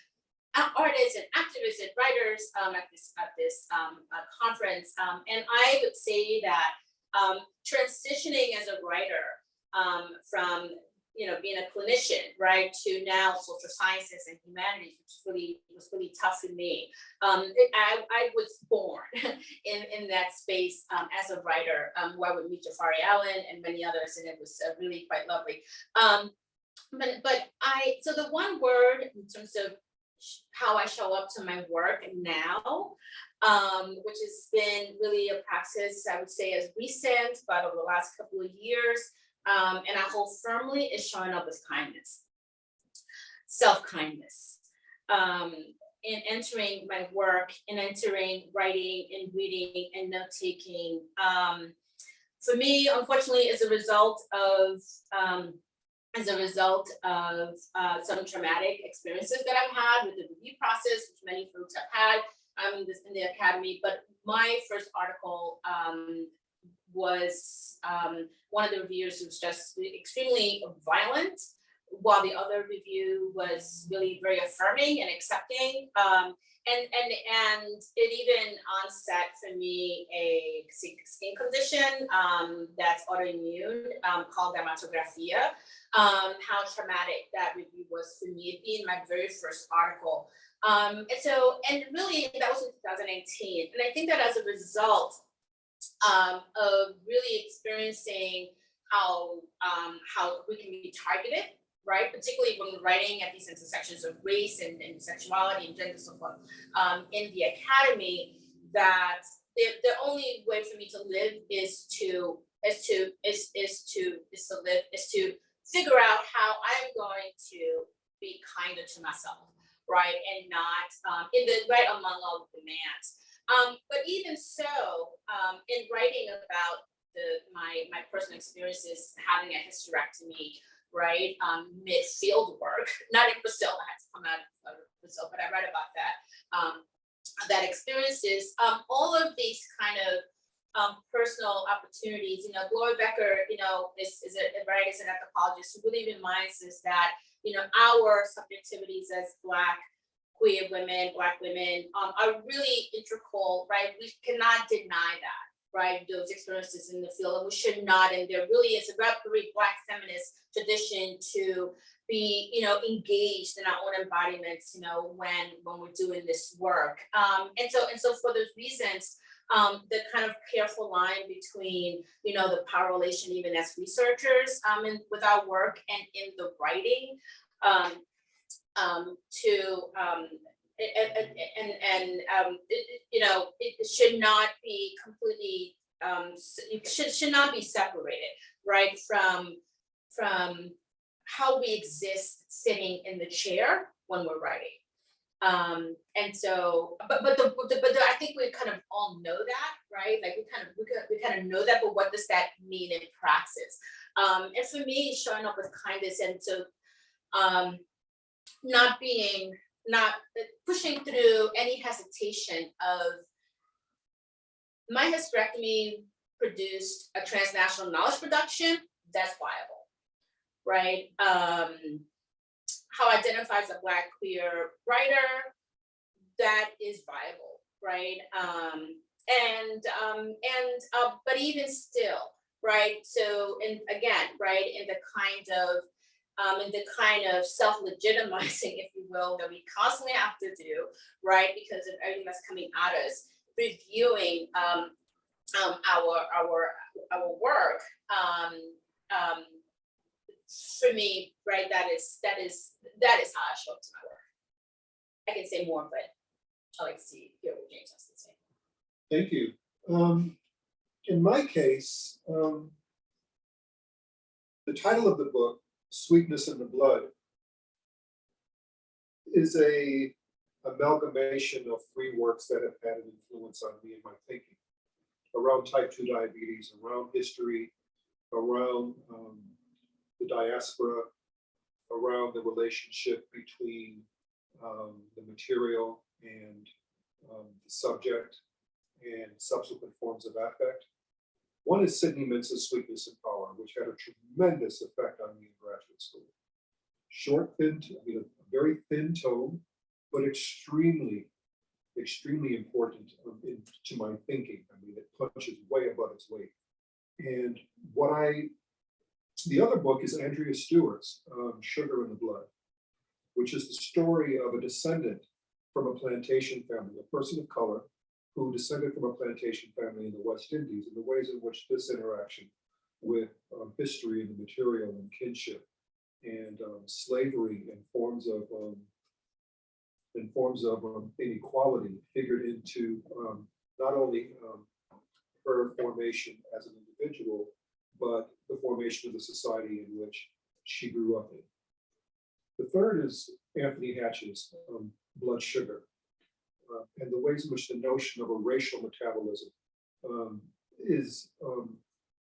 artists and activists and writers at this conference. And I would say that transitioning as a writer from being a clinician, right, to now social sciences and humanities, which was really tough for me. I was born in that space as a writer, where I would meet Jafari Allen and many others, and it was really quite lovely. So the one word in terms of how I show up to my work now, which has been really a practice, I would say, as recent, but over the last couple of years, and I hold firmly, is showing up with kindness, self-kindness, in entering my work, in entering writing and reading and note-taking. for me, unfortunately, as a result of some traumatic experiences that I've had with the review process, which many folks have had in the academy. But my first article was one of the reviewers who was just extremely violent, while the other review was really very affirming and accepting. And it even onset for me a skin condition that's autoimmune called dermatographia. How traumatic that review was for me, being my very first article. And really that was in 2018. And I think that as a result of really experiencing how we can be targeted, right? Particularly when we're writing at these intersections of race and sexuality and gender and so forth in the academy, that the only way for me to live is to figure out how I'm going to be kinder to myself, right? And not among all the demands. But even so, in writing about my personal experiences having a hysterectomy, right, mid-field work, not in Brazil, I had to come out of Brazil, but I read about that experiences, all of these kind of personal opportunities. Gloria Becker, is an anthropologist who really reminds us that, our subjectivities as Black, queer women, Black women, are really integral, right? We cannot deny that, right? Those experiences in the field, and we should not. And there really is a very Black feminist tradition to be, engaged in our own embodiments, when we're doing this work. And so for those reasons, the kind of careful line between, the power relation, even as researchers, with our work and in the writing, it should not be completely, it should not be separated, right, from how we exist sitting in the chair when we're writing. And so, but I think we kind of all know that, right? Like we kind of know that, but what does that mean in praxis? And for me, showing up with kindness, and so not pushing through any hesitation of my hysterectomy produced a transnational knowledge production that's viable, right? How I identify as a Black queer writer, that is viable, right? But even still, right? So, and again, right, in the kind of self-legitimizing, if you will, that we constantly have to do, right? Because of everything that's coming at us, reviewing our work. For me, right, that is how I show up to my work. I can say more, but I like to hear what James has to say. Thank you. In my case, the title of the book, Sweetness in the Blood, is a amalgamation of 3 works that have had an influence on me in my thinking around type 2 diabetes, around history, around the diaspora, around the relationship between the material and the subject and subsequent forms of affect. One is Sidney Mintz's Sweetness and Power, which had a tremendous effect on me in graduate school. Short, thin, a very thin tone, but extremely important to my thinking. I mean, it punches way above its weight. And the other book is Andrea Stewart's Sugar in the Blood, which is the story of a descendant from a plantation family, a person of color who descended from a plantation family in the West Indies, and the ways in which this interaction with history and the material and kinship and slavery and forms of inequality figured into not only her formation as an individual, but the formation of the society in which she grew up in. The third is Anthony Hatch's Blood Sugar, and the ways in which the notion of a racial metabolism is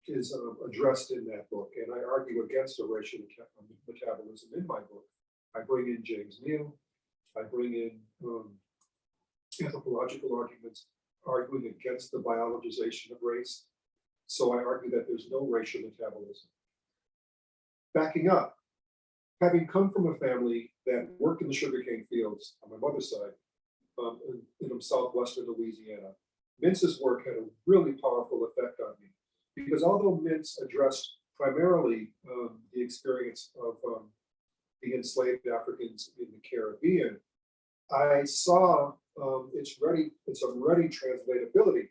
is addressed in that book, and I argue against a racial metabolism in my book. I bring in James Neal, I bring in anthropological arguments arguing against the biologization of race. So I argue that there's no racial metabolism. Backing up, having come from a family that worked in the sugarcane fields on my mother's side, in southwestern Louisiana, Mintz's work had a really powerful effect on me, because although Mintz addressed primarily the experience of the enslaved Africans in the Caribbean, I saw its ready translatability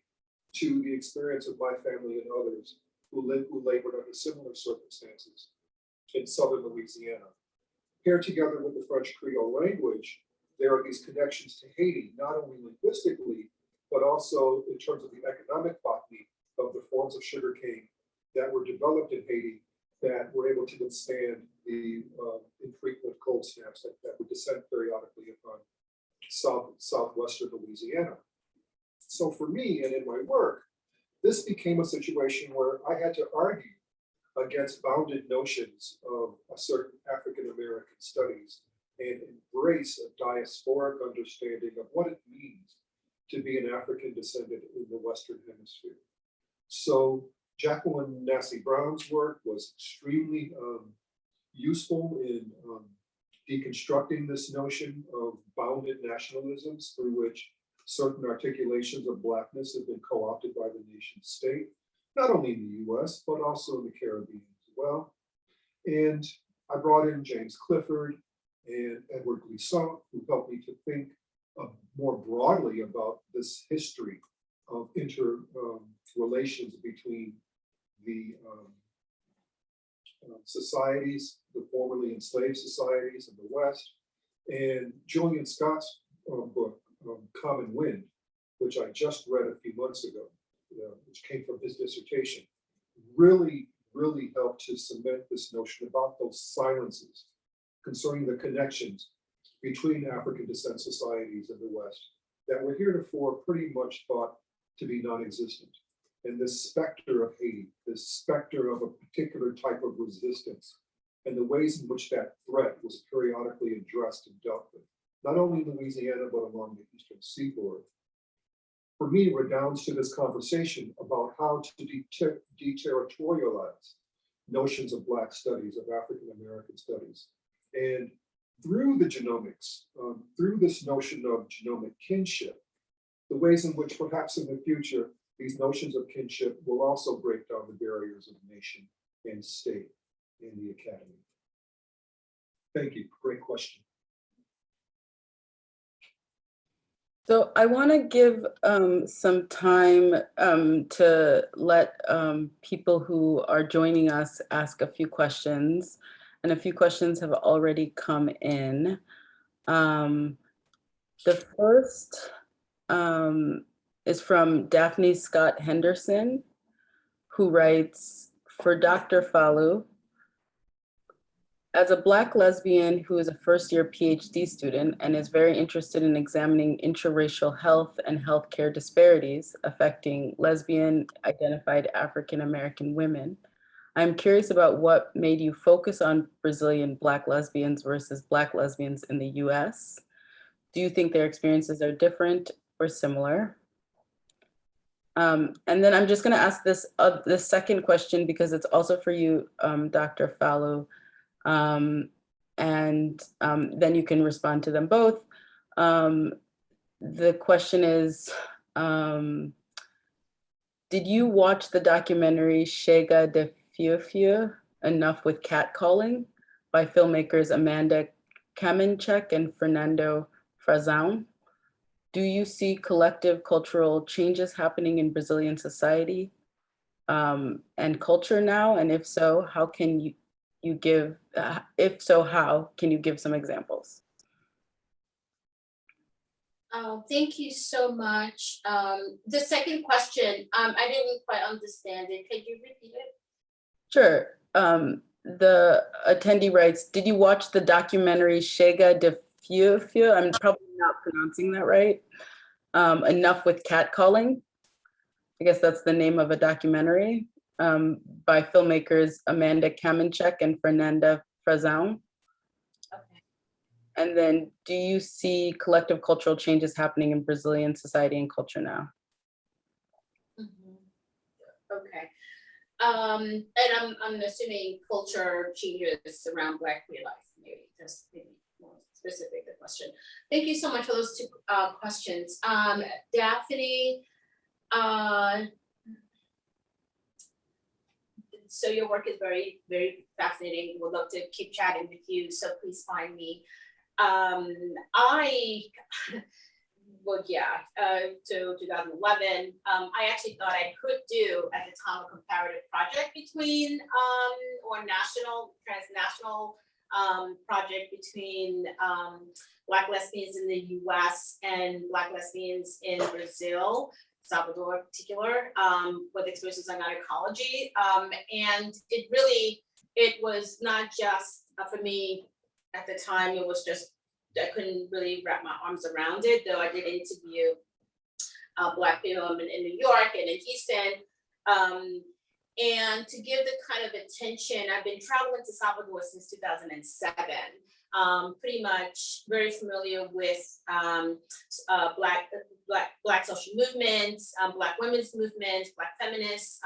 to the experience of my family and others who labored under similar circumstances in southern Louisiana. Paired together with the French Creole language, there are these connections to Haiti, not only linguistically, but also in terms of the economic botany of the forms of sugarcane that were developed in Haiti that were able to withstand the infrequent cold snaps that would descend periodically upon southwestern Louisiana. So for me and in my work, this became a situation where I had to argue against bounded notions of a certain African-American studies and embrace a diasporic understanding of what it means to be an African descendant in the Western Hemisphere. So Jacqueline Nassy Brown's work was extremely useful in deconstructing this notion of bounded nationalisms through which certain articulations of Blackness have been co-opted by the nation state, not only in the US, but also in the Caribbean as well. And I brought in James Clifford and Edward Glissant, who helped me to think more broadly about this history of interrelations between the societies, the formerly enslaved societies in the West, and Julian Scott's book, Common Wind, which I just read a few months ago, which came from his dissertation, really helped to cement this notion about those silences concerning the connections between African descent societies in the West that were heretofore pretty much thought to be non-existent. And this specter of Haiti, this specter of a particular type of resistance, and the ways in which that threat was periodically addressed and dealt with, not only in Louisiana, but along the Eastern Seaboard, for me redounds to this conversation about how to deterritorialize notions of Black studies, of African-American studies. And through the genomics, through this notion of genomic kinship, the ways in which perhaps in the future, these notions of kinship will also break down the barriers of nation and state in the academy. Thank you, great question. So I want to give some time to let people who are joining us ask a few questions, and a few questions have already come in. The first is from Daphne Scott Henderson, who writes, for Dr. Falu, as a Black lesbian who is a first-year PhD student and is very interested in examining intraracial health and healthcare disparities affecting lesbian identified African-American women, I'm curious about what made you focus on Brazilian Black lesbians versus Black lesbians in the US. Do you think their experiences are different or similar? And then I'm just gonna ask this second question because it's also for you, Dr. Falu. Then you can respond to them both. The question is, did you watch the documentary Chega de Fiu, Enough with Catcalling by filmmakers Amanda Kamenchek and Fernando Frazão? Do you see collective cultural changes happening in Brazilian society and culture now? And if so, how can you give, if so, how can you give some examples? Thank you so much. The second question, I didn't quite understand it. Could you repeat it? Sure. The attendee writes, did you watch the documentary Chega de Fiu? I'm probably not pronouncing that right. Enough with Catcalling. I guess that's the name of a documentary. by filmmakers Amanda Kamenchek and Fernanda Frazão. Okay. And then, do you see collective cultural changes happening in Brazilian society and culture now? Okay. And I'm assuming culture changes around Black queer life, maybe just maybe more specific the question. Thank you so much for those two questions. Daphne, so your work is very, very fascinating. Would love to keep chatting with you, so please find me. Well, yeah, so 2011, I actually thought I could do at the time a comparative project between, or transnational project between Black lesbians in the US and Black lesbians in Brazil, Salvador in particular, with experiences on gynecology. And it was not just for me at the time, it was just, I couldn't really wrap my arms around it, though I did interview Black women in New York and in Houston. And to give the kind of attention, I've been traveling to Salvador since 2007. Pretty much very familiar with Black social movements, Black women's movements, Black feminists,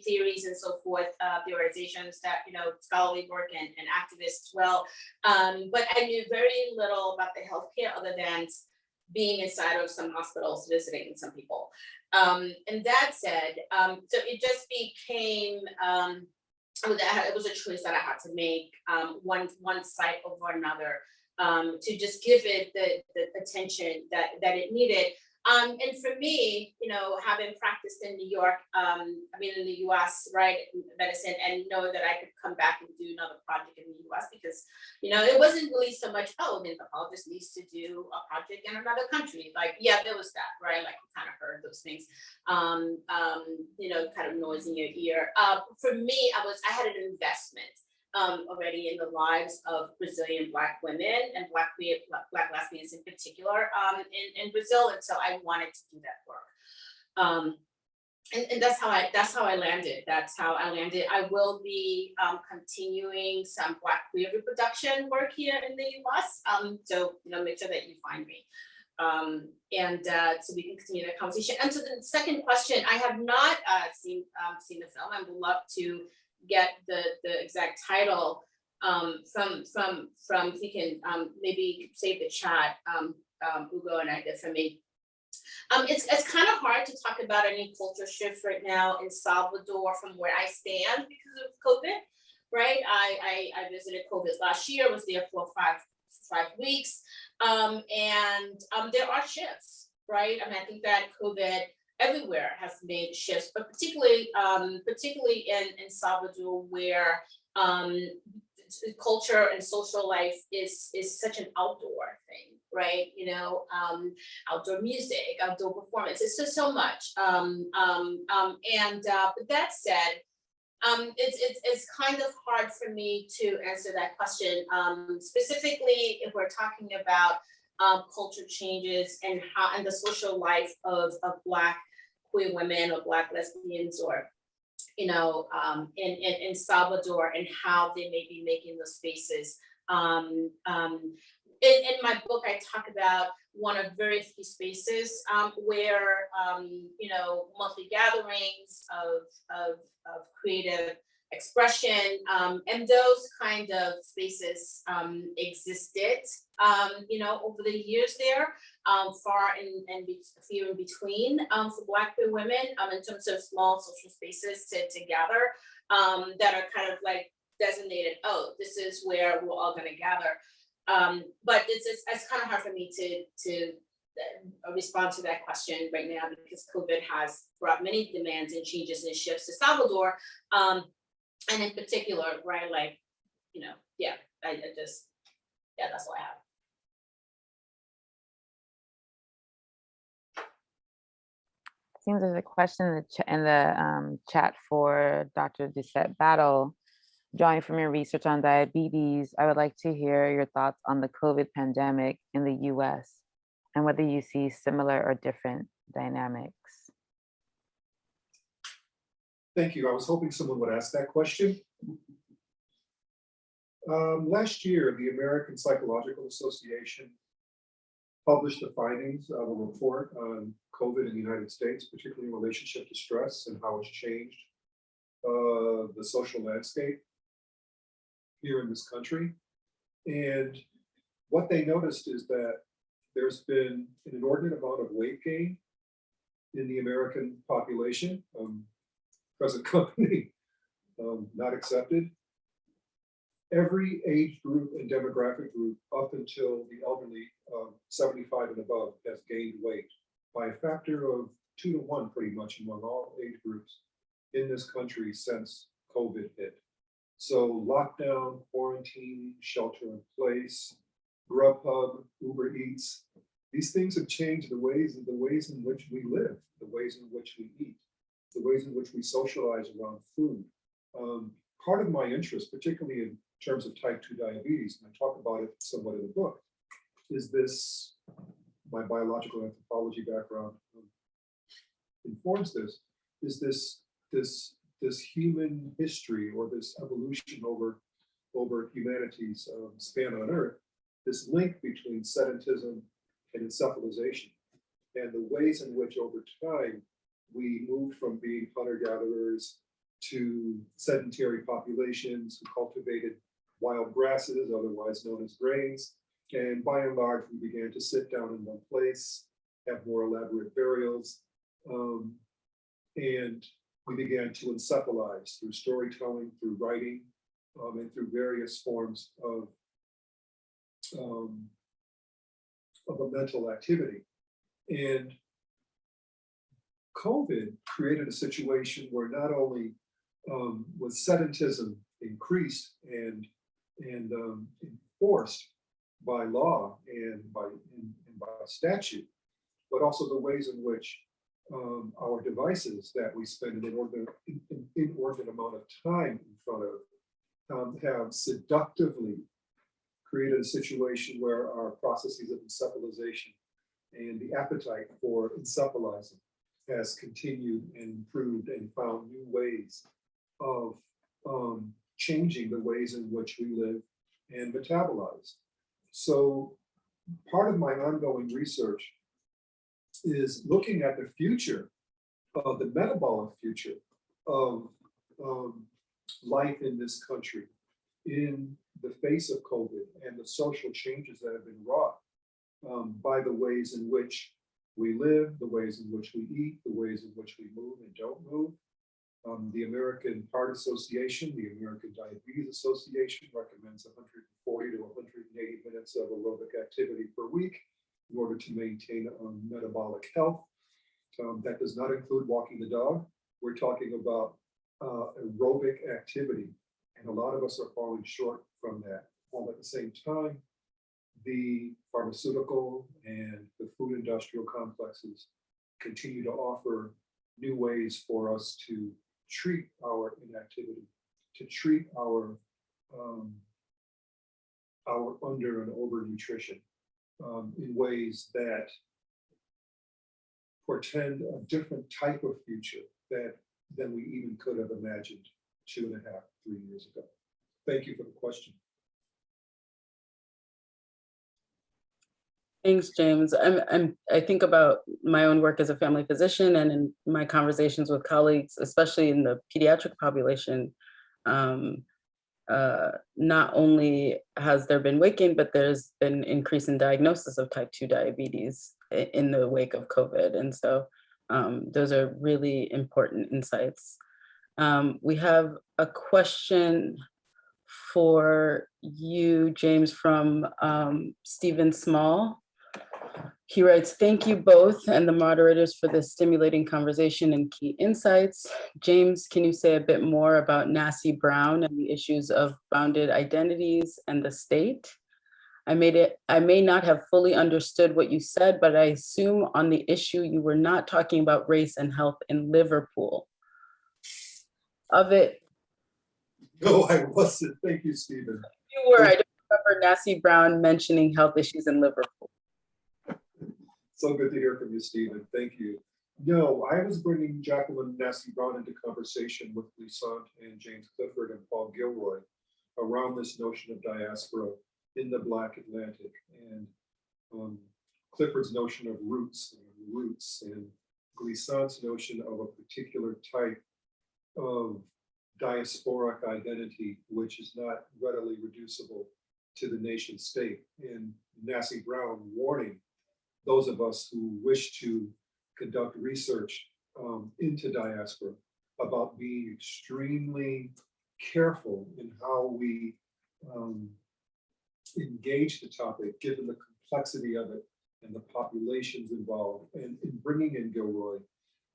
theories and so forth, theorizations that, scholarly work and activists as well. But I knew very little about the healthcare other than being inside of some hospitals, visiting some people. And that said, so it just became, it was a choice that I had to make, one site over another, to just give it the attention that it needed. And for me, having practiced in New York, in the US, right, medicine, and know that I could come back and do another project in the US because, it wasn't really so much, an anthropologist needs to do a project in another country. Like, yeah, there was that, right? Like, you kind of heard those things, kind of noise in your ear. For me, I had an investment already in the lives of Brazilian Black women and Black lesbians in particular in Brazil, and so I wanted to do that work. And that's how I landed. That's how I landed. I will be continuing some Black queer reproduction work here in the US. So make sure that you find me. So we can continue the conversation. And to the second question, I have not seen the film. I would love to get the exact title from if you can maybe save the chat, Ugo and I did for me. It's kind of hard to talk about any culture shifts right now in Salvador from where I stand because of COVID, right? I visited COVID last year, was there for five weeks, and there are shifts, right? I think that COVID everywhere has made shifts, but particularly in Salvador, where culture and social life is such an outdoor thing, right? Outdoor music, outdoor performance. It's just so much. But that said, it's kind of hard for me to answer that question. Specifically, if we're talking about culture changes and the social life of Black queer women or Black lesbians, or in Salvador, and how they may be making those spaces. In my book, I talk about one of very few spaces where monthly gatherings of creative expression, and those kind of spaces existed, over the years there, far and few in between for Black queer women, in terms of small social spaces to gather, that are kind of like designated, this is where we're all gonna gather. But it's kind of hard for me to respond to that question right now, because COVID has brought many demands and changes and shifts to Salvador. And in particular, right, like, that's all I have. Seems there's a question in the chat for Dr. Doucet-Battle. Drawing from your research on diabetes, I would like to hear your thoughts on the COVID pandemic in the US and whether you see similar or different dynamics. Thank you. I was hoping someone would ask that question. Last year, the American Psychological Association published the findings of a report on COVID in the United States, particularly in relationship to stress and how it's changed the social landscape here in this country. And what they noticed is that there's been an inordinate amount of weight gain in the American population. Present company not accepted. Every age group and demographic group up until the elderly 75 and above has gained weight by a factor of 2 to 1 pretty much among all age groups in this country since COVID hit. So lockdown, quarantine, shelter in place, Grubhub, Uber Eats, these things have changed the ways in which we live, the ways in which we eat, the ways in which we socialize around food. Part of my interest, particularly in terms of type 2 diabetes, and I talk about it somewhat in the book, is this, my biological anthropology background informs this, is this human history or this evolution over humanity's span on Earth, this link between sedentism and encephalization, and the ways in which over time we moved from being hunter-gatherers to sedentary populations who cultivated wild grasses, otherwise known as grains. And by and large, we began to sit down in one place, have more elaborate burials, and we began to encephalize through storytelling, through writing, and through various forms of a mental activity. And COVID created a situation where not only was sedentism increased and enforced by law and by statute, but also the ways in which our devices that we spend an inordinate amount of time in front of have seductively created a situation where our processes of encephalization and the appetite for encephalizing has continued and improved and found new ways of changing the ways in which we live and metabolize. So part of my ongoing research is looking at the future of the metabolic future of life in this country in the face of COVID and the social changes that have been wrought by the ways in which we live, the ways in which we eat, the ways in which we move and don't move. The American Heart Association, the American Diabetes Association recommends 140 to 180 minutes of aerobic activity per week in order to maintain metabolic health. That does not include walking the dog. We're talking about aerobic activity, and a lot of us are falling short from that. While at the same time, the pharmaceutical and the food industrial complexes continue to offer new ways for us to treat our inactivity, to treat our under and over nutrition in ways that portend a different type of future than we even could have imagined 2.5, 3 years ago. Thank you for the question. Thanks, James. I think about my own work as a family physician and in my conversations with colleagues, especially in the pediatric population. Not only has there been weight gain, but there's been increase in diagnosis of type 2 diabetes in the wake of COVID. And so those are really important insights. We have a question for you, James, from Stephen Small. He writes, "Thank you both and the moderators for this stimulating conversation and key insights. James, can you say a bit more about Nassie Brown and the issues of bounded identities and the state? I may not have fully understood what you said, but I assume on the issue you were not talking about race and health in Liverpool. Of it." No, I wasn't. Thank you, Stephen. You were. I don't remember Nassie Brown mentioning health issues in Liverpool. So good to hear from you, Stephen. Thank you. No, I was bringing Jacqueline Nasty-Brown into conversation with Glissant and James Clifford and Paul Gilroy around this notion of diaspora in the Black Atlantic, and Clifford's notion of roots and Glissant's notion of a particular type of diasporic identity, which is not readily reducible to the nation state. And Nasty-Brown warning those of us who wish to conduct research into diaspora about being extremely careful in how we engage the topic, given the complexity of it and the populations involved. And in bringing in Gilroy,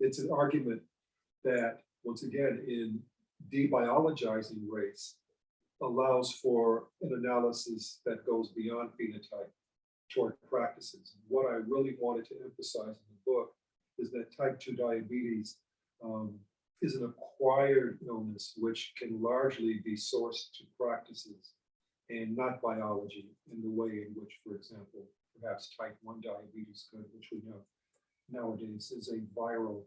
it's an argument that, once again, in debiologizing race, allows for an analysis that goes beyond phenotype toward practices. What I really wanted to emphasize in the book is that type 2 diabetes is an acquired illness which can largely be sourced to practices and not biology in the way in which, for example, perhaps type 1 diabetes could, which we know nowadays is a viral,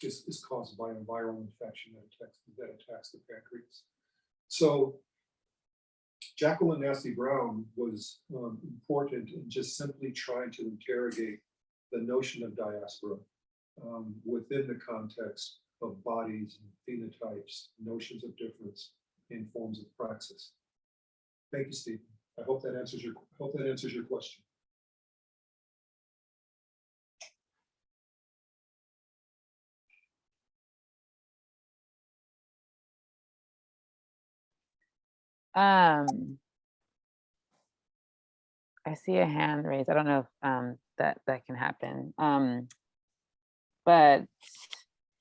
is caused by a viral infection that attacks the pancreas. So Jacqueline Nasty-Brown was important in just simply trying to interrogate the notion of diaspora within the context of bodies and phenotypes, notions of difference, and forms of praxis. Thank you, Stephen. I hope that answers your question. I see a hand raised. I don't know if that can happen. But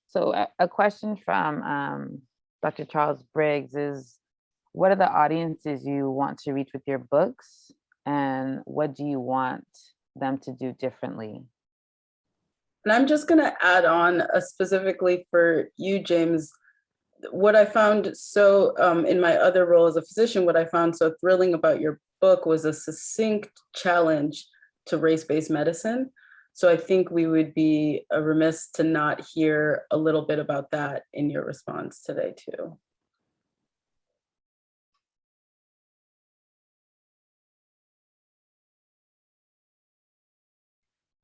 so a question from Dr. Charles Briggs is, what are the audiences you want to reach with your books, and what do you want them to do differently? And I'm just going to add on specifically for you, James, what I found so in my other role as a physician, what I found so thrilling about your book was a succinct challenge to race-based medicine. So I think we would be remiss to not hear a little bit about that in your response today too.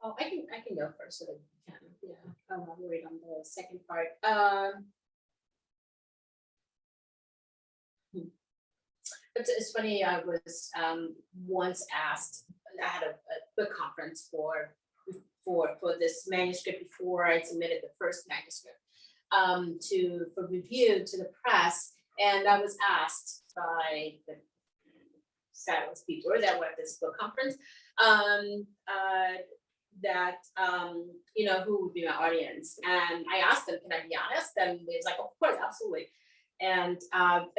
Oh, I can go first so that you can. Yeah, I'll elaborate on the second part. It's funny. I was once asked. I had a book conference for this manuscript before I submitted the first manuscript for review to the press, and I was asked by the fabulous people that were at this book conference that who would be my audience, and I asked them, can I be honest? And they was like, of course, absolutely. And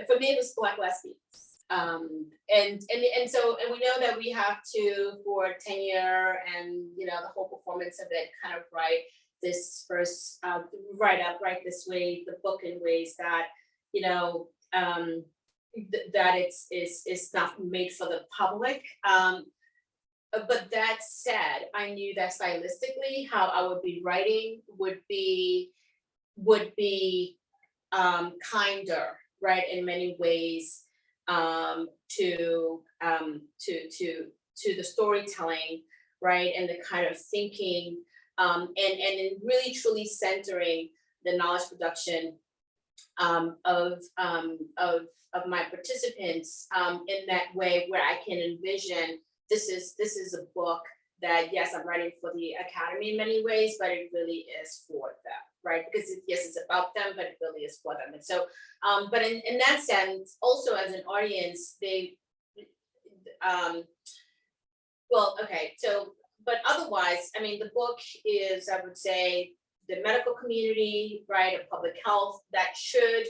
for me, it was Black lesbians. And we know that we have to, for tenure and the whole performance of it, kind of write this first write this way, the book in ways that that it's not made for the public. But that said, I knew that stylistically, how I would be writing would be kinder, right, in many ways, to the storytelling, right, and the kind of thinking, and in really truly centering the knowledge production of my participants in that way, where I can envision this is a book that, yes, I'm writing for the academy in many ways, but it really is for them, right? Because yes, it's about them, but it really is for them. And so, but in that sense, also as an audience, they, but otherwise, I mean, the book is, I would say, the medical community, right, of public health, that should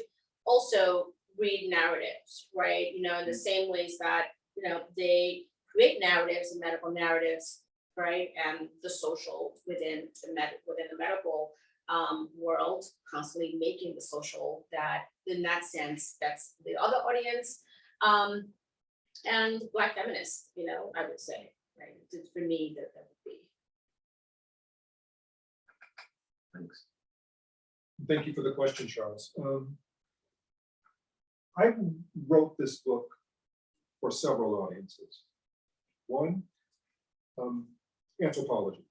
also read narratives, right? In the same ways that, they create narratives and medical narratives, right? And the social within the medical world, constantly making the social, that in that sense, that's the other audience. And Black feminists, I would say, right? For me, that would be. Thanks. Thank you for the question, Charles. I wrote this book for several audiences. One, anthropology.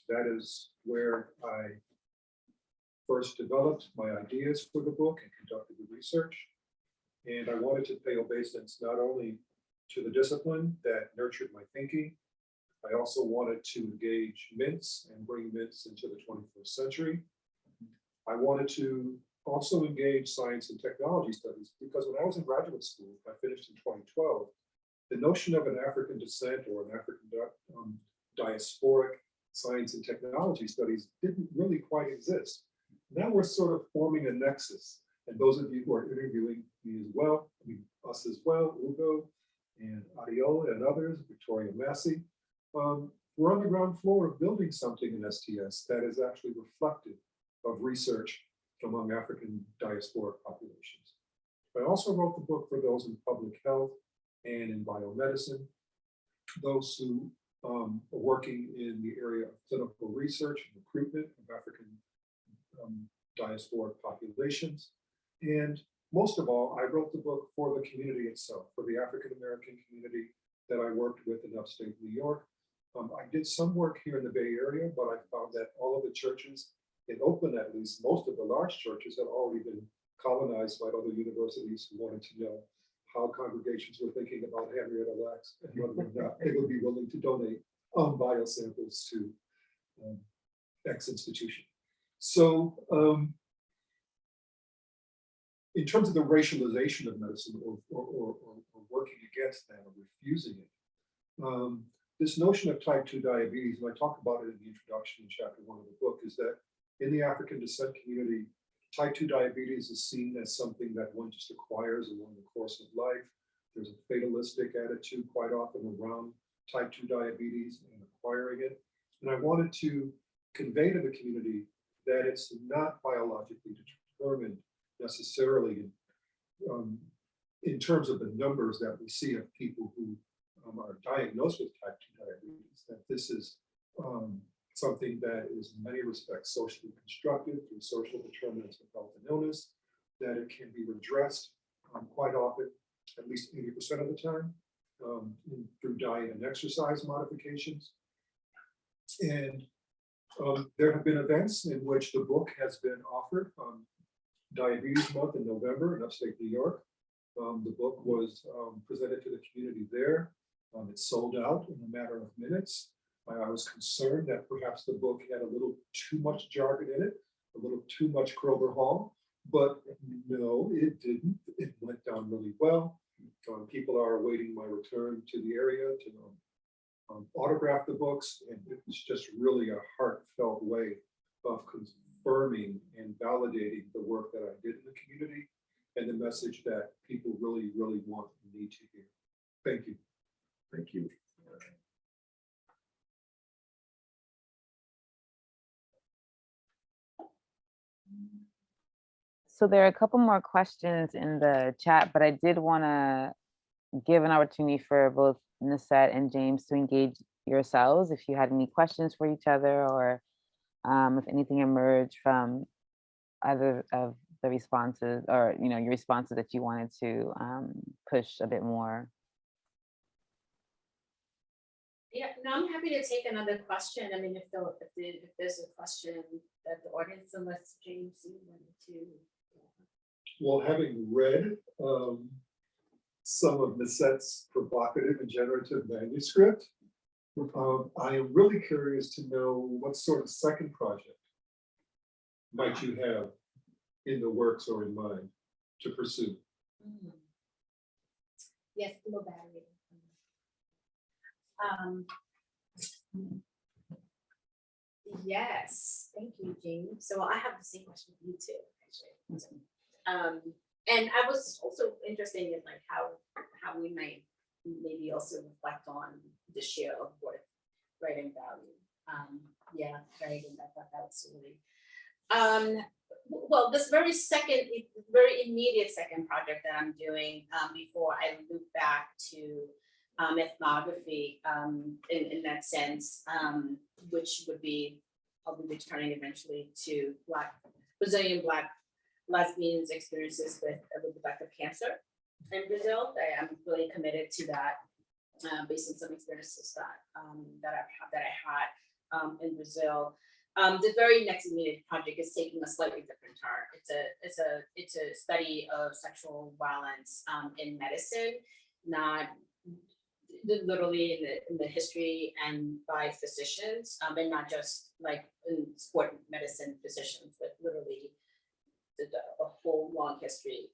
That is where I first developed my ideas for the book and conducted the research. And I wanted to pay obeisance not only to the discipline that nurtured my thinking, I also wanted to engage Mintz and bring Mintz into the 21st century. I wanted to also engage science and technology studies, because when I was in graduate school, I finished in 2012, the notion of an African descent or an African diasporic science and technology studies didn't really quite exist. Now we're sort of forming a nexus. And those of you who are interviewing me as well, I mean, us as well, Ugo and Adeola and others, Victoria Massey, we're on the ground floor of building something in STS that is actually reflective of research among African diasporic populations. I also wrote the book for those in public health and in biomedicine, those who are working in the area of clinical research and recruitment of African diasporic populations. And most of all, I wrote the book for the community itself, for the African American community that I worked with in upstate New York. I did some work here in the Bay Area, but I found that all of the churches in Oakland, at least most of the large churches, had already been colonized by other universities who wanted to know how congregations were thinking about Henrietta Lacks and whether or not they would be willing to donate biosamples to X institution. So in terms of the racialization of medicine or working against that or refusing it, this notion of type 2 diabetes, and I talk about it in the introduction in chapter 1 of the book, is that in the African descent community, type 2 diabetes is seen as something that one just acquires along the course of life. There's a fatalistic attitude quite often around type 2 diabetes and acquiring it. And I wanted to convey to the community that it's not biologically determined necessarily in terms of the numbers that we see of people who are diagnosed with type 2 diabetes, that this is something that is in many respects socially constructed through social determinants of health and illness, that it can be redressed quite often, at least 80% of the time, through diet and exercise modifications. And there have been events in which the book has been offered. Diabetes Month in November in upstate New York. The book was presented to the community there. It sold out in a matter of minutes. I was concerned that perhaps the book had a little too much jargon in it, a little too much Kroger Hall, but no, it didn't. It went down really well. People are awaiting my return to the area to autograph the books, and it was just really a heartfelt way of confirming and validating the work that I did in the community and the message that people really, really want and need to hear. Thank you. Thank you. So there are a couple more questions in the chat, but I did want to give an opportunity for both Nessette and James to engage yourselves if you had any questions for each other, or if anything emerged from either of the responses, or your responses that you wanted to push a bit more. Yeah, no, I'm happy to take another question. I mean, if there's a question that the audience, unless James, you wanted to. Well, having read some of Nessette's provocative and generative manuscript, I am really curious to know what sort of second project might you have in the works or in mind to pursue? Yes, low battery. Yes, thank you, James. So I have the same question for you too, actually. And I was also interested in like how we might maybe also reflect on the share of worth, right, and value. Yeah, right, and I thought that was really well, this very immediate second project that I'm doing before I loop back to ethnography in that sense, which would be I'll be returning eventually to Brazilian Black lesbians' experiences with reproductive cancer in Brazil. I am really committed to that based on some experiences that I had in Brazil. The very next immediate project is taking a slightly different turn. It's a study of sexual violence in medicine, not literally in the history and by physicians, and not just like in sport medicine physicians, but literally a whole long history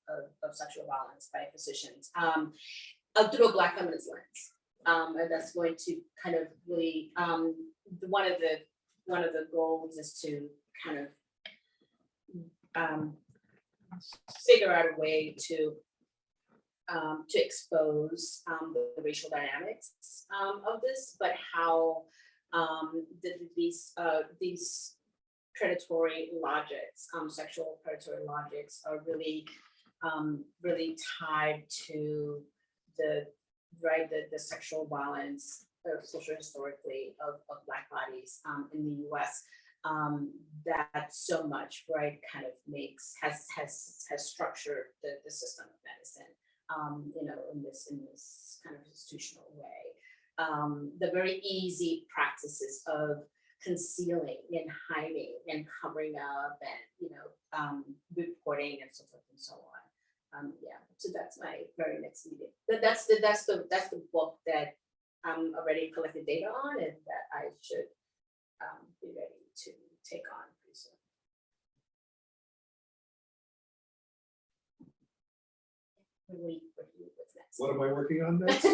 of sexual violence by physicians through a Black feminist lens. And that's going to kind of really one of the goals is to kind of figure out a way to expose the racial dynamics of this, but how these predatory logics, sexual predatory logics, are really really tied to the sexual violence socio-historically of Black bodies in the US, that so much, right, kind of has structured the system of medicine, you know, in this kind of institutional way. The very easy practices of concealing and hiding and covering up and, you know, reporting and so forth and so on. Yeah, so that's my very next meeting. That's the book that I'm already collecting data on and that I should be ready to take on pretty soon. What's next? What am I working on next?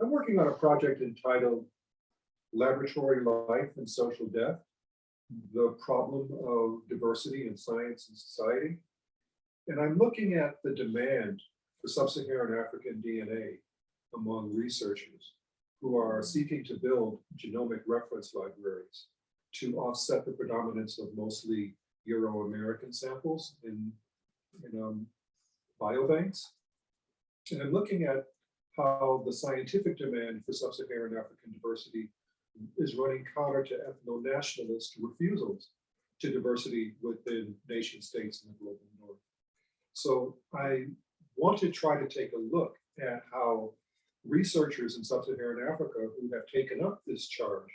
I'm working on a project entitled Laboratory Life and Social Death, the problem of diversity in science and society. And I'm looking at the demand for sub-Saharan African DNA among researchers who are seeking to build genomic reference libraries to offset the predominance of mostly Euro-American samples in biobanks. And I'm looking at how the scientific demand for sub-Saharan African diversity is running counter to ethno-nationalist refusals to diversity within nation states in the global north. So I want to try to take a look at how researchers in sub-Saharan Africa who have taken up this charge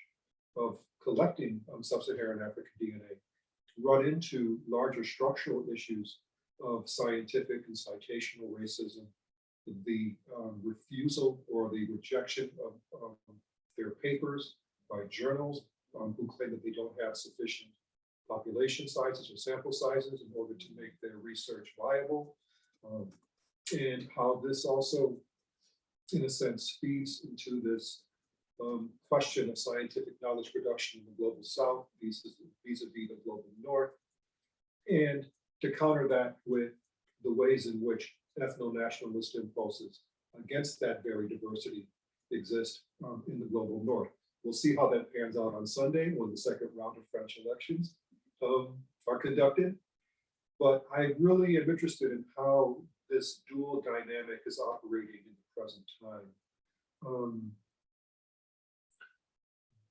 of collecting sub-Saharan African DNA run into larger structural issues of scientific and citational racism, the refusal or the rejection of their papers by journals who claim that they don't have sufficient population sizes or sample sizes in order to make their research viable, and how this also, in a sense, feeds into this question of scientific knowledge production in the global south vis-a-vis the global north, and to counter that with the ways in which ethno-nationalist impulses against that very diversity exist in the global north. We'll see how that pans out on Sunday when the second round of French elections are conducted. But I really am interested in how this dual dynamic is operating in the present time.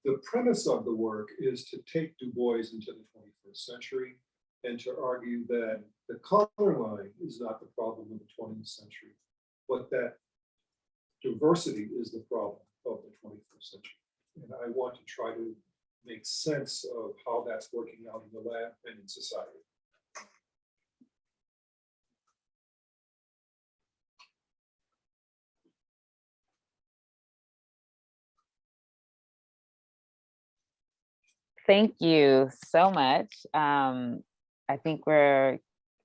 The premise of the work is to take Du Bois into the 21st century and to argue that the color line is not the problem of the 20th century, but that diversity is the problem of the 21st century. And I want to try to make sense of how that's working out in the lab and in society. Thank you so much. I think we're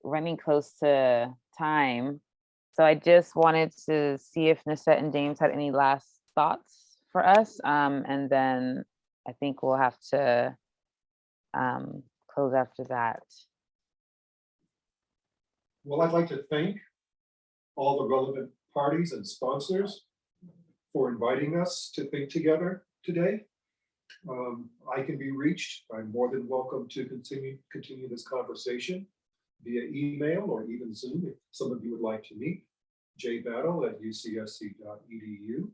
running close to time. So I just wanted to see if Nessette and James had any last thoughts for us. And then I think we'll have to close after that. Well, I'd like to thank all the relevant parties and sponsors for inviting us to think together today. I can be reached. I'm more than welcome to continue this conversation via email or even Zoom if some of you would like to meet. jbattle@ucsc.edu.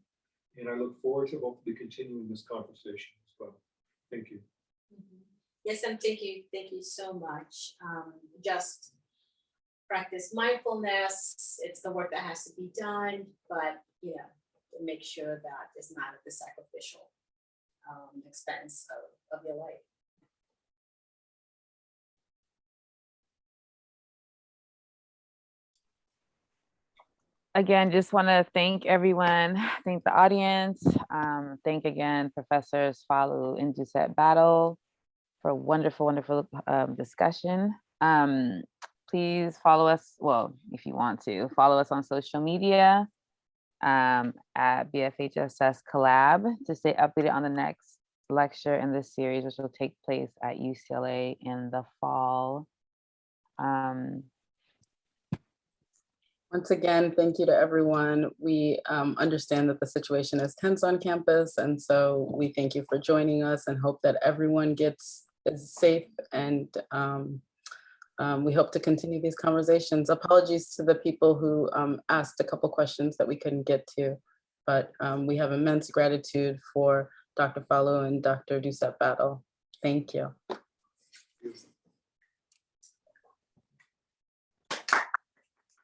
And I look forward to hopefully continuing this conversation as well. Thank you. Yes, and thank you so much. Just practice mindfulness. It's the work that has to be done, but to make sure that it's not at the sacrificial expense of your life. Again, just want to thank everyone, thank the audience, thank again Professors Falu and Doucet-Battle for a wonderful, wonderful discussion. Please follow us, well, if you want to, follow us on social media at BFHSS Collab to stay updated on the next lecture in this series, which will take place at UCLA in the fall. Once again, thank you to everyone. We understand that the situation is tense on campus, and so we thank you for joining us and hope that everyone is safe, and we hope to continue these conversations. Apologies to the people who asked a couple questions that we couldn't get to, but we have immense gratitude for Dr. Falu and Dr. Doucet-Battle. Thank you.